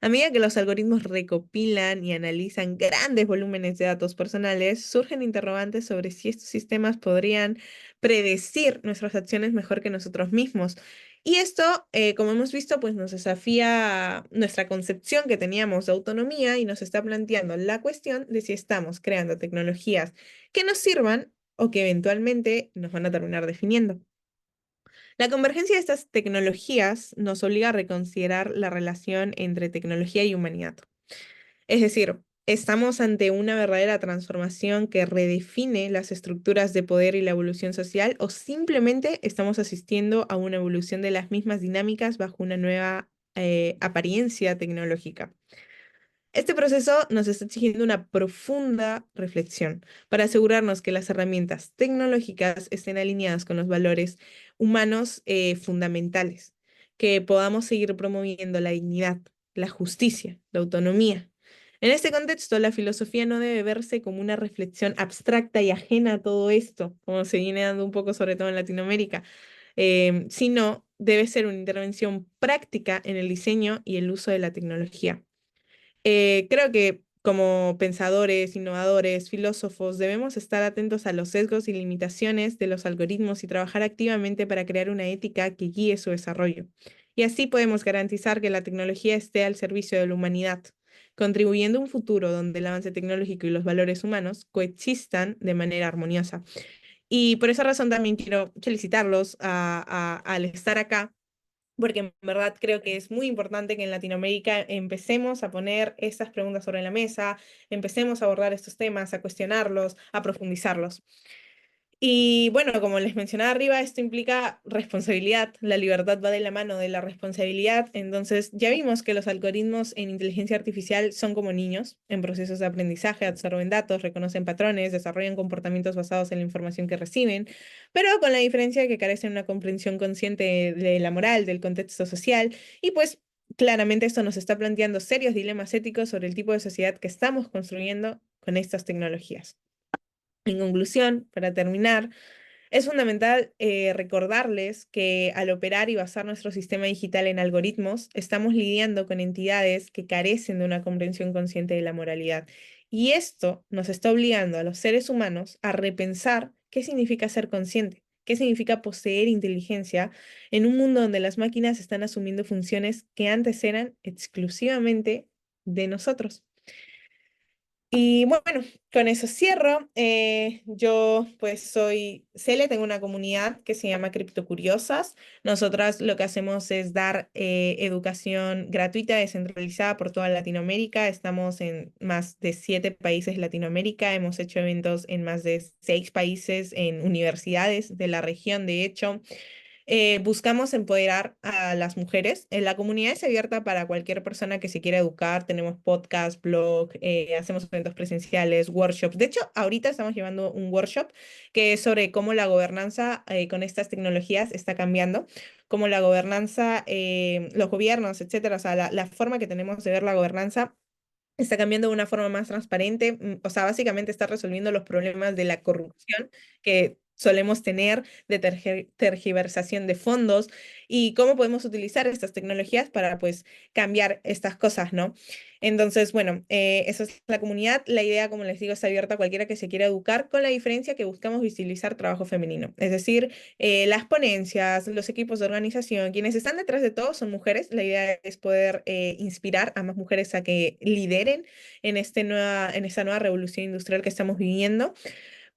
A medida que los algoritmos recopilan y analizan grandes volúmenes de datos personales, surgen interrogantes sobre si estos sistemas podrían predecir nuestras acciones mejor que nosotros mismos. Y esto, como hemos visto, pues nos desafía nuestra concepción que teníamos de autonomía y nos está planteando la cuestión de si estamos creando tecnologías que nos sirvan o que eventualmente nos van a terminar definiendo. La convergencia de estas tecnologías nos obliga a reconsiderar la relación entre tecnología y humanidad. Es decir, estamos ante una verdadera transformación que redefine las estructuras de poder y la evolución social, o simplemente estamos asistiendo a una evolución de las mismas dinámicas bajo una nueva apariencia tecnológica. Este proceso nos está exigiendo una profunda reflexión para asegurarnos que las herramientas tecnológicas estén alineadas con los valores humanos fundamentales, que podamos seguir promoviendo la dignidad, la justicia, la autonomía. En este contexto, la filosofía no debe verse como una reflexión abstracta y ajena a todo esto, como se viene dando un poco sobre todo en Latinoamérica, sino debe ser una intervención práctica en el diseño y el uso de la tecnología. Creo que como pensadores, innovadores, filósofos, debemos estar atentos a los sesgos y limitaciones de los algoritmos y trabajar activamente para crear una ética que guíe su desarrollo. Y así podemos garantizar que la tecnología esté al servicio de la humanidad, contribuyendo a un futuro donde el avance tecnológico y los valores humanos coexistan de manera armoniosa. Y por esa razón también quiero felicitarlos al estar acá, porque en verdad creo que es muy importante que en Latinoamérica empecemos a poner estas preguntas sobre la mesa, empecemos a abordar estos temas, a cuestionarlos, a profundizarlos. Y bueno, como les mencionaba arriba, esto implica responsabilidad. La libertad va de la mano de la responsabilidad. Entonces, ya vimos que los algoritmos en inteligencia artificial son como niños en procesos de aprendizaje, absorben datos, reconocen patrones, desarrollan comportamientos basados en la información que reciben, pero con la diferencia de que carecen de una comprensión consciente de la moral, del contexto social, y pues claramente esto nos está planteando serios dilemas éticos sobre el tipo de sociedad que estamos construyendo con estas tecnologías. En conclusión, para terminar, es fundamental recordarles que al operar y basar nuestro sistema digital en algoritmos, estamos lidiando con entidades que carecen de una comprensión consciente de la moralidad. Y esto nos está obligando a los seres humanos a repensar qué significa ser consciente, qué significa poseer inteligencia en un mundo donde las máquinas están asumiendo funciones que antes eran exclusivamente de nosotros. Y bueno, con eso cierro. Yo pues soy Cele, tengo una comunidad que se llama Criptocuriosas. Nosotras lo que hacemos es dar educación gratuita, descentralizada por toda Latinoamérica. Estamos en más de 7 países de Latinoamérica. Hemos hecho eventos en más de 6 países, en universidades de la región, de hecho. Buscamos empoderar a las mujeres. La comunidad es abierta para cualquier persona que se quiera educar. Tenemos podcast, blog, hacemos eventos presenciales, workshops. De hecho, ahorita estamos llevando un workshop que es sobre cómo la gobernanza con estas tecnologías está cambiando, cómo la gobernanza, los gobiernos, etcétera, o sea, la forma que tenemos de ver la gobernanza está cambiando de una forma más transparente. O sea, básicamente está resolviendo los problemas de la corrupción que solemos tener, de tergiversación de fondos, y cómo podemos utilizar estas tecnologías para, pues, cambiar estas cosas, ¿no? Entonces, bueno, esa es la comunidad. La idea, como les digo, es abierta a cualquiera que se quiera educar, con la diferencia que buscamos visibilizar trabajo femenino. Es decir, las ponencias, los equipos de organización, quienes están detrás de todo son mujeres. La idea es poder inspirar a más mujeres a que lideren en esta nueva revolución industrial que estamos viviendo.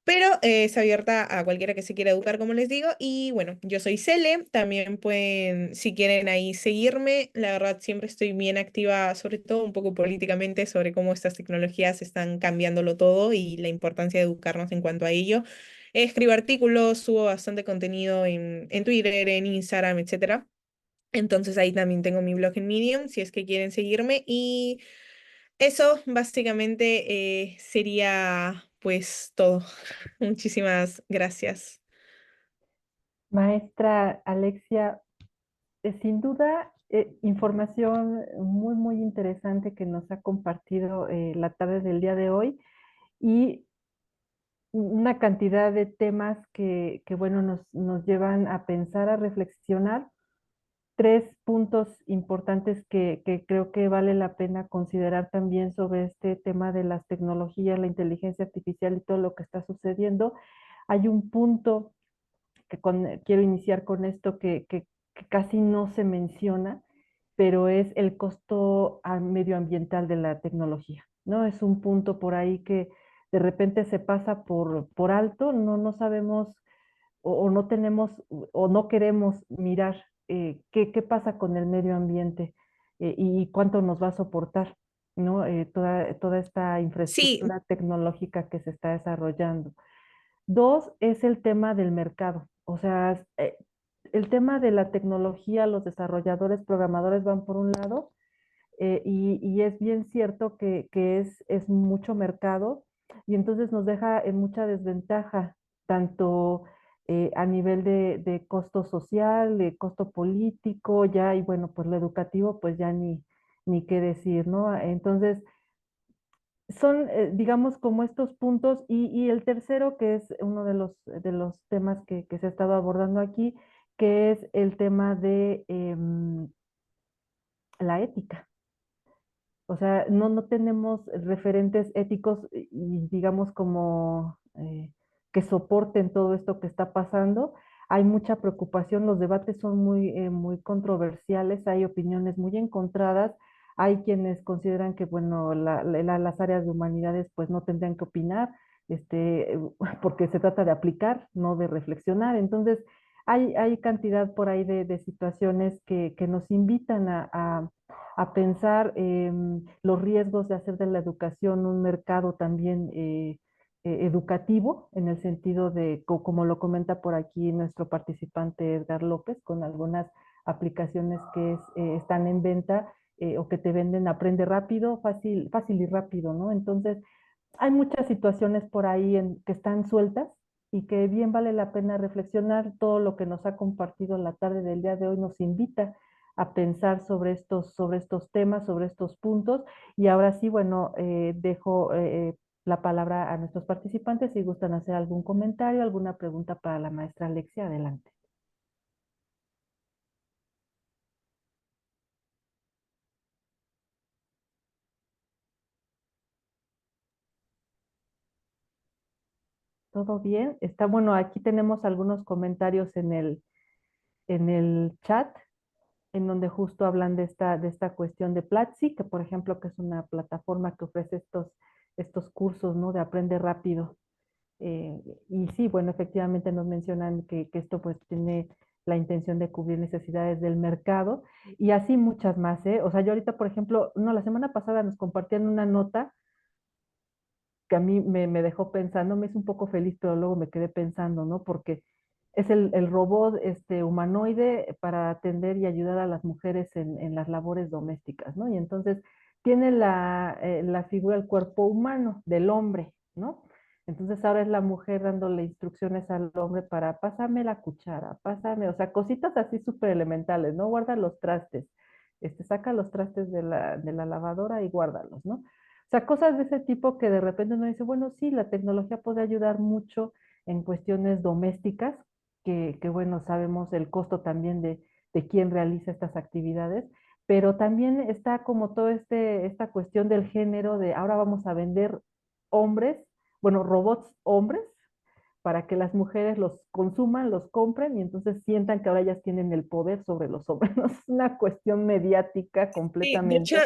pero es abierta a cualquiera que se quiera educar, como les digo. Y bueno, yo soy Cele, también pueden, si quieren ahí seguirme, la verdad siempre estoy bien activa, sobre todo un poco políticamente, sobre cómo estas tecnologías están cambiándolo todo y la importancia de educarnos en cuanto a ello. Escribo artículos, subo bastante contenido en Twitter, en Instagram, etcétera. Entonces ahí también tengo mi blog en Medium, si es que quieren seguirme. Y eso básicamente sería pues todo. Muchísimas gracias. Maestra Alexia, sin duda, información muy, muy interesante que nos ha compartido la tarde del día de hoy y una cantidad de temas que bueno, nos llevan a pensar, a reflexionar. Tres puntos importantes que creo que vale la pena considerar también sobre este tema de las tecnologías, la inteligencia artificial y todo lo que está sucediendo. Hay un punto quiero iniciar con esto que casi no se menciona, pero es el costo medioambiental de la tecnología, ¿no? Es un punto por ahí que de repente se pasa por alto, no sabemos o no tenemos o no queremos mirar qué pasa con el medio ambiente y cuánto nos va a soportar, ¿no? Toda esta Sí, infraestructura tecnológica que se está desarrollando. Dos, es el tema del mercado. O sea, el tema de la tecnología, los desarrolladores, programadores van por un lado, y es bien cierto que es mucho mercado y entonces nos deja en mucha desventaja, tanto a nivel de costo social, de costo político, ya, y bueno, pues lo educativo, pues ya ni qué decir, ¿no? Entonces, son, digamos, como estos puntos, y el tercero, que es uno de los temas que se ha estado abordando aquí, que es el tema de la ética. O sea, no tenemos referentes éticos y digamos como que soporten todo esto que está pasando. Hay mucha preocupación, los debates son muy controversiales, hay opiniones muy encontradas. Hay quienes consideran que, bueno, las áreas de humanidades pues no tendrían que opinar, porque se trata de aplicar, no de reflexionar. Entonces, hay cantidad por ahí de situaciones que nos invitan a pensar los riesgos de hacer de la educación un mercado también educativo, en el sentido de, como lo comenta por aquí nuestro participante Edgar López, con algunas aplicaciones que están en venta o que te venden aprende rápido, fácil, fácil y rápido, ¿no? Entonces, hay muchas situaciones por ahí que están sueltas y que bien vale la pena reflexionar. Todo lo que nos ha compartido en la tarde del día de hoy nos invita a pensar sobre estos temas, sobre estos puntos. Y ahora sí, bueno, dejo la palabra a nuestros participantes si gustan hacer algún comentario, alguna pregunta para la maestra Alexia. Adelante. ¿Todo bien? Está bueno, aquí tenemos algunos comentarios en el chat, en donde justo hablan de esta cuestión de Platzi, que por ejemplo, que es una plataforma que ofrece estos cursos, ¿no? De aprende rápido. Eh, y sí, bueno, efectivamente nos mencionan que esto pues tiene la intención de cubrir necesidades del mercado y así muchas más, ¿eh? O sea, yo ahorita, por ejemplo, no, la semana pasada nos compartían una nota que a mí me dejó pensando, me hizo un poco feliz, pero luego me quedé pensando, ¿no? Porque es el robot humanoide para atender y ayudar a las mujeres en las labores domésticas, ¿no? Y entonces tiene la figura, el cuerpo humano del hombre, ¿no? Entonces ahora es la mujer dándole instrucciones al hombre para pásame la cuchara, pásame, o sea, cositas así súper elementales, ¿no? Guarda los trastes, saca los trastes de la lavadora y guárdalos, ¿no? O sea, cosas de ese tipo que de repente uno dice, bueno, sí, la tecnología puede ayudar mucho en cuestiones domésticas, que bueno, sabemos el costo también de quién realiza estas actividades, pero también está como todo esta cuestión del género de ahora vamos a vender hombres, bueno, robots hombres, para que las mujeres los consuman, los compren y entonces sientan que ahora ellas tienen el poder sobre los hombres. ¿No? Es una cuestión mediática sí, de hecho, completamente, ¿no?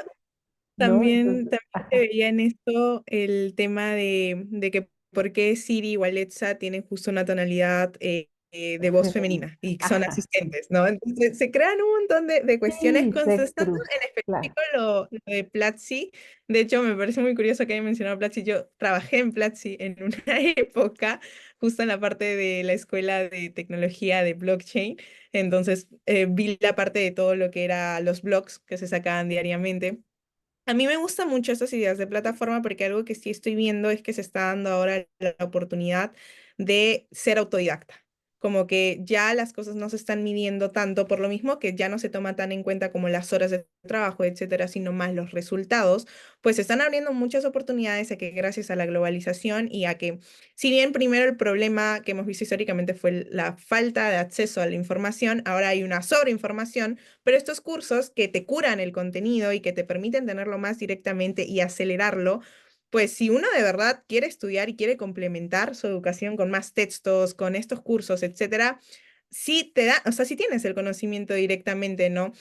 también Entonces, se veía en esto el tema de que por qué Siri o Alexa tienen justo una tonalidad de voz Femenina. femenina y son Ajá. asistentes, ¿no? Entonces se crean un montón de cuestiones Sí, sex contestando truth, en claro. específico lo de Platzi. De hecho, me parece muy curioso que haya mencionado Platzi. Yo trabajé en Platzi en una época, justo en la parte de la escuela de tecnología de blockchain. Entonces, vi la parte de todo lo que era los blogs que se sacaban diariamente. A mí me gustan mucho estas ideas de plataforma porque algo que sí estoy viendo es que se está dando ahora la oportunidad de ser autodidacta. Como que ya las cosas no se están midiendo tanto por lo mismo que ya no se toma tan en cuenta como las horas de trabajo, etcétera, sino más los resultados, pues se están abriendo muchas oportunidades a que gracias a la globalización y a que, si bien primero el problema que hemos visto históricamente fue la falta de acceso a la información, ahora hay una sobreinformación, pero estos cursos que te curan el contenido y que te permiten tenerlo más directamente y acelerarlo, pues si uno de verdad quiere estudiar y quiere complementar su educación con más textos, con estos cursos, etcétera, sí te da, o sea, sí tienes el conocimiento directamente, ¿no?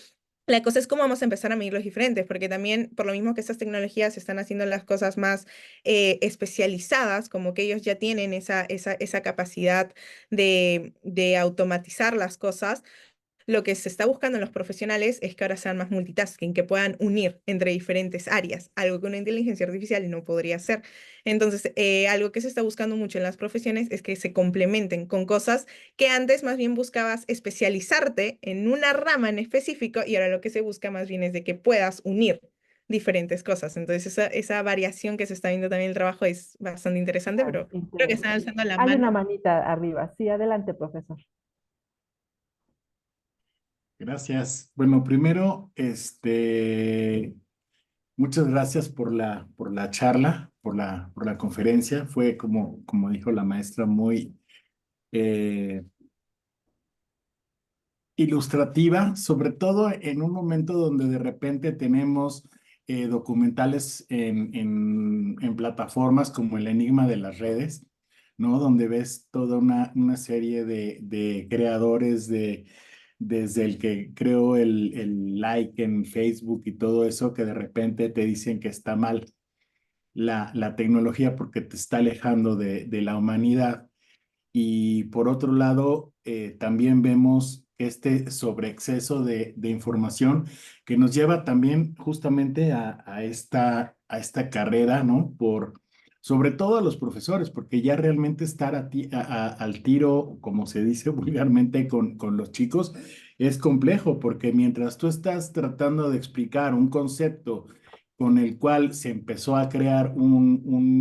La cosa es cómo vamos a empezar a medir los diferentes, porque también, por lo mismo que estas tecnologías están haciendo las cosas más especializadas, como que ellos ya tienen esa capacidad de automatizar las cosas, lo que se está buscando en los profesionales es que ahora sean más multitasking, que puedan unir entre diferentes áreas, algo que una inteligencia artificial no podría hacer. Entonces, algo que se está buscando mucho en las profesiones es que se complementen con cosas que antes más bien buscabas especializarte en una rama en específico y ahora lo que se busca más bien es de que puedas unir diferentes cosas. Entonces, esa variación que se está viendo también en el trabajo es bastante interesante, Ah, pero creo que están interesante. alzando la Hay una mano. manita arriba. Sí, adelante, profesor. Gracias. Bueno, primero, muchas gracias por la charla, por la conferencia. Fue como dijo la maestra, muy eh, ilustrativa, sobre todo en un momento donde de repente tenemos documentales en plataformas como El Enigma de las Redes, ¿no? Donde ves toda una serie de creadores desde el que creó el like en Facebook y todo eso, que de repente te dicen que está mal la tecnología porque te está alejando de la humanidad. Y por otro lado, también vemos este sobreexceso de información que nos lleva también justamente a esta carrera, ¿no? Sobre todo a los profesores, porque ya realmente estar al tiro, como se dice vulgarmente, con los chicos es complejo, porque mientras tú estás tratando de explicar un concepto con el cual se empezó a crear un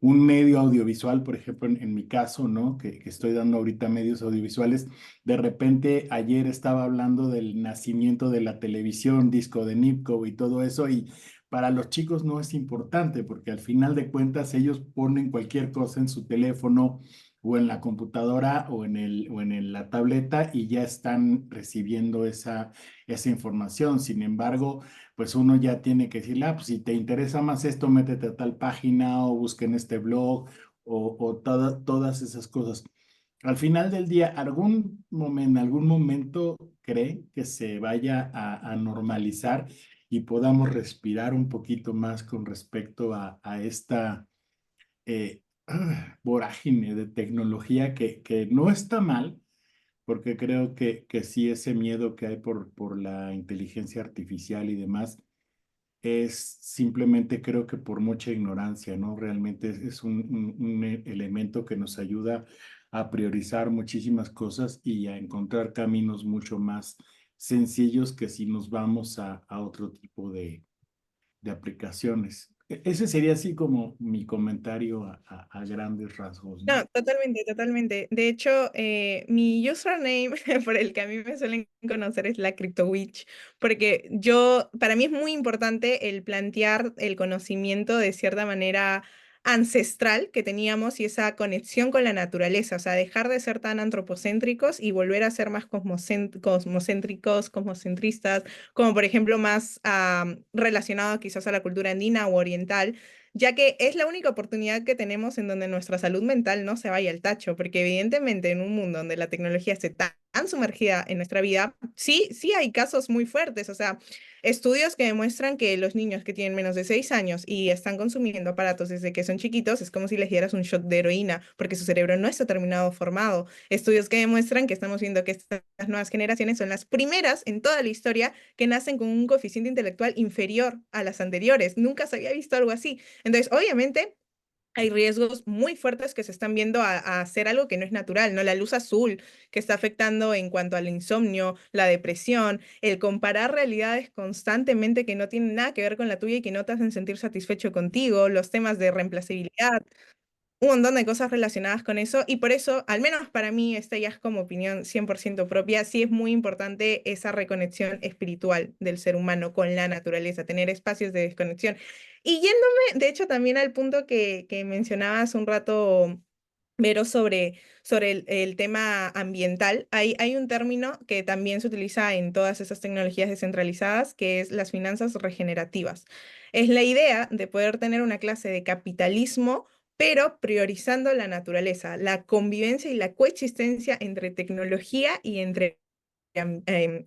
medio audiovisual, por ejemplo, en mi caso, ¿no? Que estoy dando ahorita medios audiovisuales, de repente ayer estaba hablando del nacimiento de la televisión, disco de Nipkow y todo eso, y para los chicos no es importante, porque al final de cuentas ellos ponen cualquier cosa en su teléfono o en la computadora la tableta y ya están recibiendo esa información. Sin embargo, pues uno ya tiene que decirle, pues si te interesa más esto, métete a tal página o busca en este blog todas esas cosas. Al final del día, en algún momento cree que se vaya a normalizar y podamos respirar un poquito más con respecto a esta eh, vorágine de tecnología que no está mal, porque creo que sí ese miedo que hay por la inteligencia artificial y demás es simplemente creo que por mucha ignorancia, ¿no? Realmente es un elemento que nos ayuda a priorizar muchísimas cosas y a encontrar caminos mucho más sencillos que si nos vamos a otro tipo de aplicaciones. Ese sería así como mi comentario a grandes rasgos, ¿no? No, totalmente, totalmente. De hecho, mi username por el que a mí me suelen conocer es la CryptoWitch, porque para mí es muy importante el plantear el conocimiento de cierta manera ancestral que teníamos y esa conexión con la naturaleza, o sea, dejar de ser tan antropocéntricos y volver a ser más cosmocéntricos, cosmocentristas, como por ejemplo más relacionado quizás a la cultura andina o oriental, ya que es la única oportunidad que tenemos en donde nuestra salud mental no se vaya al tacho, porque evidentemente en un mundo donde la tecnología hace tan tan sumergida en nuestra vida, sí, sí hay casos muy fuertes, o sea, estudios que demuestran que los niños que tienen menos de 6 años y están consumiendo aparatos desde que son chiquitos, es como si les dieras un shot de heroína, porque su cerebro no está terminado formado. Estudios que demuestran que estamos viendo que estas nuevas generaciones son las primeras en toda la historia que nacen con un coeficiente intelectual inferior a las anteriores. Nunca se había visto algo así. Entonces, obviamente, hay riesgos muy fuertes que se están viendo a hacer algo que no es natural, ¿no? La luz azul que está afectando en cuanto al insomnio, la depresión, el comparar realidades constantemente que no tienen nada que ver con la tuya y que no te hacen sentir satisfecho contigo, los temas de reemplazabilidad, un montón de cosas relacionadas con eso y por eso, al menos para mí, esta ya es como opinión 100% propia, sí es muy importante esa reconexión espiritual del ser humano con la naturaleza, tener espacios de desconexión. Y yéndome, de hecho, también al punto que mencionaba hace un rato, Vero, sobre el tema ambiental, hay un término que también se utiliza en todas esas tecnologías descentralizadas, que es las finanzas regenerativas. Es la idea de poder tener una clase de capitalismo pero priorizando la naturaleza, la convivencia y la coexistencia entre tecnología y entre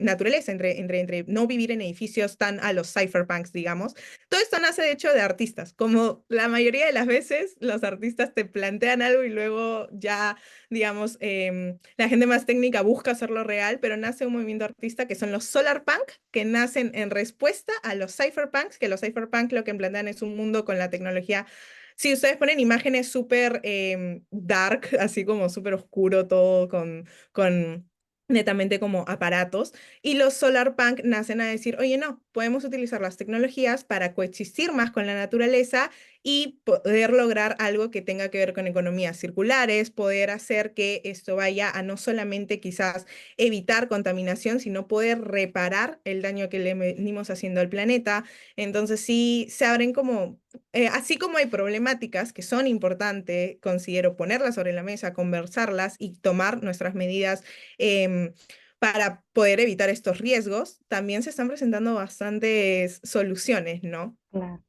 naturaleza, entre no vivir en edificios tan a los cypherpunks, digamos. Todo esto nace de hecho de artistas, como la mayoría de las veces los artistas te plantean algo y luego ya, digamos, la gente más técnica busca hacerlo real, pero nace un movimiento artista que son los solarpunk, que nacen en respuesta a los cypherpunks, que los cypherpunk lo que plantean es un mundo con la tecnología. Si ustedes ponen imágenes súper dark, así como súper oscuro todo con netamente como aparatos, y los solarpunk nacen a decir, oye, no, podemos utilizar las tecnologías para coexistir más con la naturaleza y poder lograr algo que tenga que ver con economías circulares, poder hacer que esto vaya a no solamente quizás evitar contaminación, sino poder reparar el daño que le venimos haciendo al planeta. Entonces sí se abren como así como hay problemáticas que son importantes, considero ponerlas sobre la mesa, conversarlas y tomar nuestras medidas em, para poder evitar estos riesgos, también se están presentando bastantes soluciones, ¿no? Claro.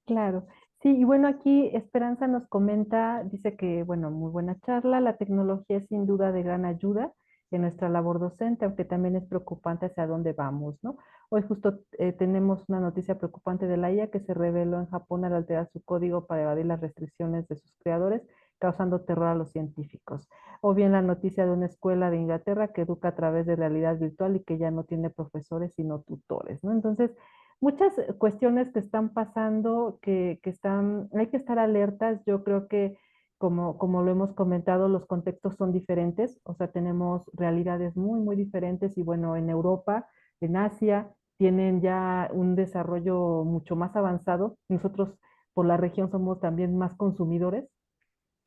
Claro, sí, y bueno, aquí Esperanza nos comenta, dice que, bueno, muy buena charla, la tecnología es sin duda de gran ayuda en nuestra labor docente, aunque también es preocupante hacia dónde vamos, ¿no? Hoy justo tenemos una noticia preocupante de la IA que se reveló en Japón al alterar su código para evadir las restricciones de sus creadores, causando terror a los científicos. O bien la noticia de una escuela de Inglaterra que educa a través de realidad virtual y que ya no tiene profesores sino tutores, ¿no? Entonces, muchas cuestiones que están pasando, que están, hay que estar alertas. Yo creo que, como lo hemos comentado, los contextos son diferentes, o sea, tenemos realidades muy, muy diferentes y bueno, en Europa, en Asia, tienen ya un desarrollo mucho más avanzado. Nosotros por la región somos también más consumidores,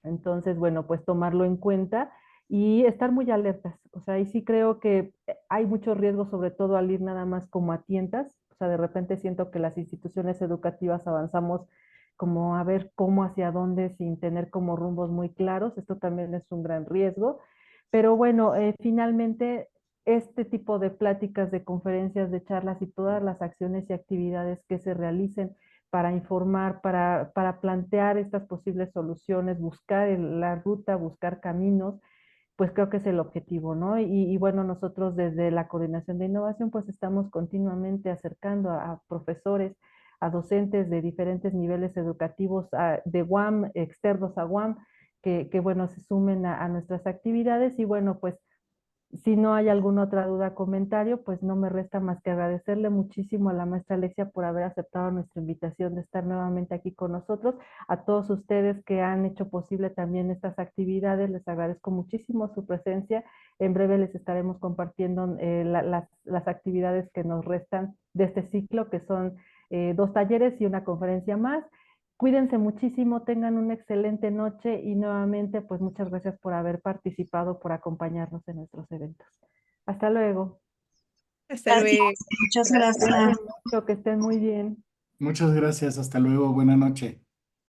entonces, bueno, pues tomarlo en cuenta y estar muy alertas. O sea, y sí creo que hay mucho riesgo, sobre todo al ir nada más como a tientas. O sea, de repente siento que las instituciones educativas avanzamos como a ver cómo hacia dónde sin tener como rumbos muy claros. Esto también es un gran riesgo. Pero bueno, finalmente este tipo de pláticas, de conferencias, de charlas y todas las acciones y actividades que se realicen para informar, para plantear estas posibles soluciones, buscar la ruta, buscar caminos, pues creo que es el objetivo, ¿no? Y bueno, nosotros desde la Coordinación de Innovación, pues estamos continuamente acercando a profesores, a docentes de diferentes niveles educativos, de UAM, externos a UAM, que bueno, se sumen a nuestras actividades y bueno, pues si no hay alguna otra duda o comentario, pues no me resta más que agradecerle muchísimo a la maestra Alexia por haber aceptado nuestra invitación de estar nuevamente aquí con nosotros. A todos ustedes que han hecho posible también estas actividades, les agradezco muchísimo su presencia. En breve les estaremos compartiendo las actividades que nos restan de este ciclo, que son 2 talleres y una conferencia más. Cuídense muchísimo, tengan una excelente noche y nuevamente, pues muchas gracias por haber participado, por acompañarnos en nuestros eventos. Hasta luego. Hasta luego. Muchas Cuídense gracias. mucho, que estén muy bien. Muchas gracias, hasta luego, buena noche.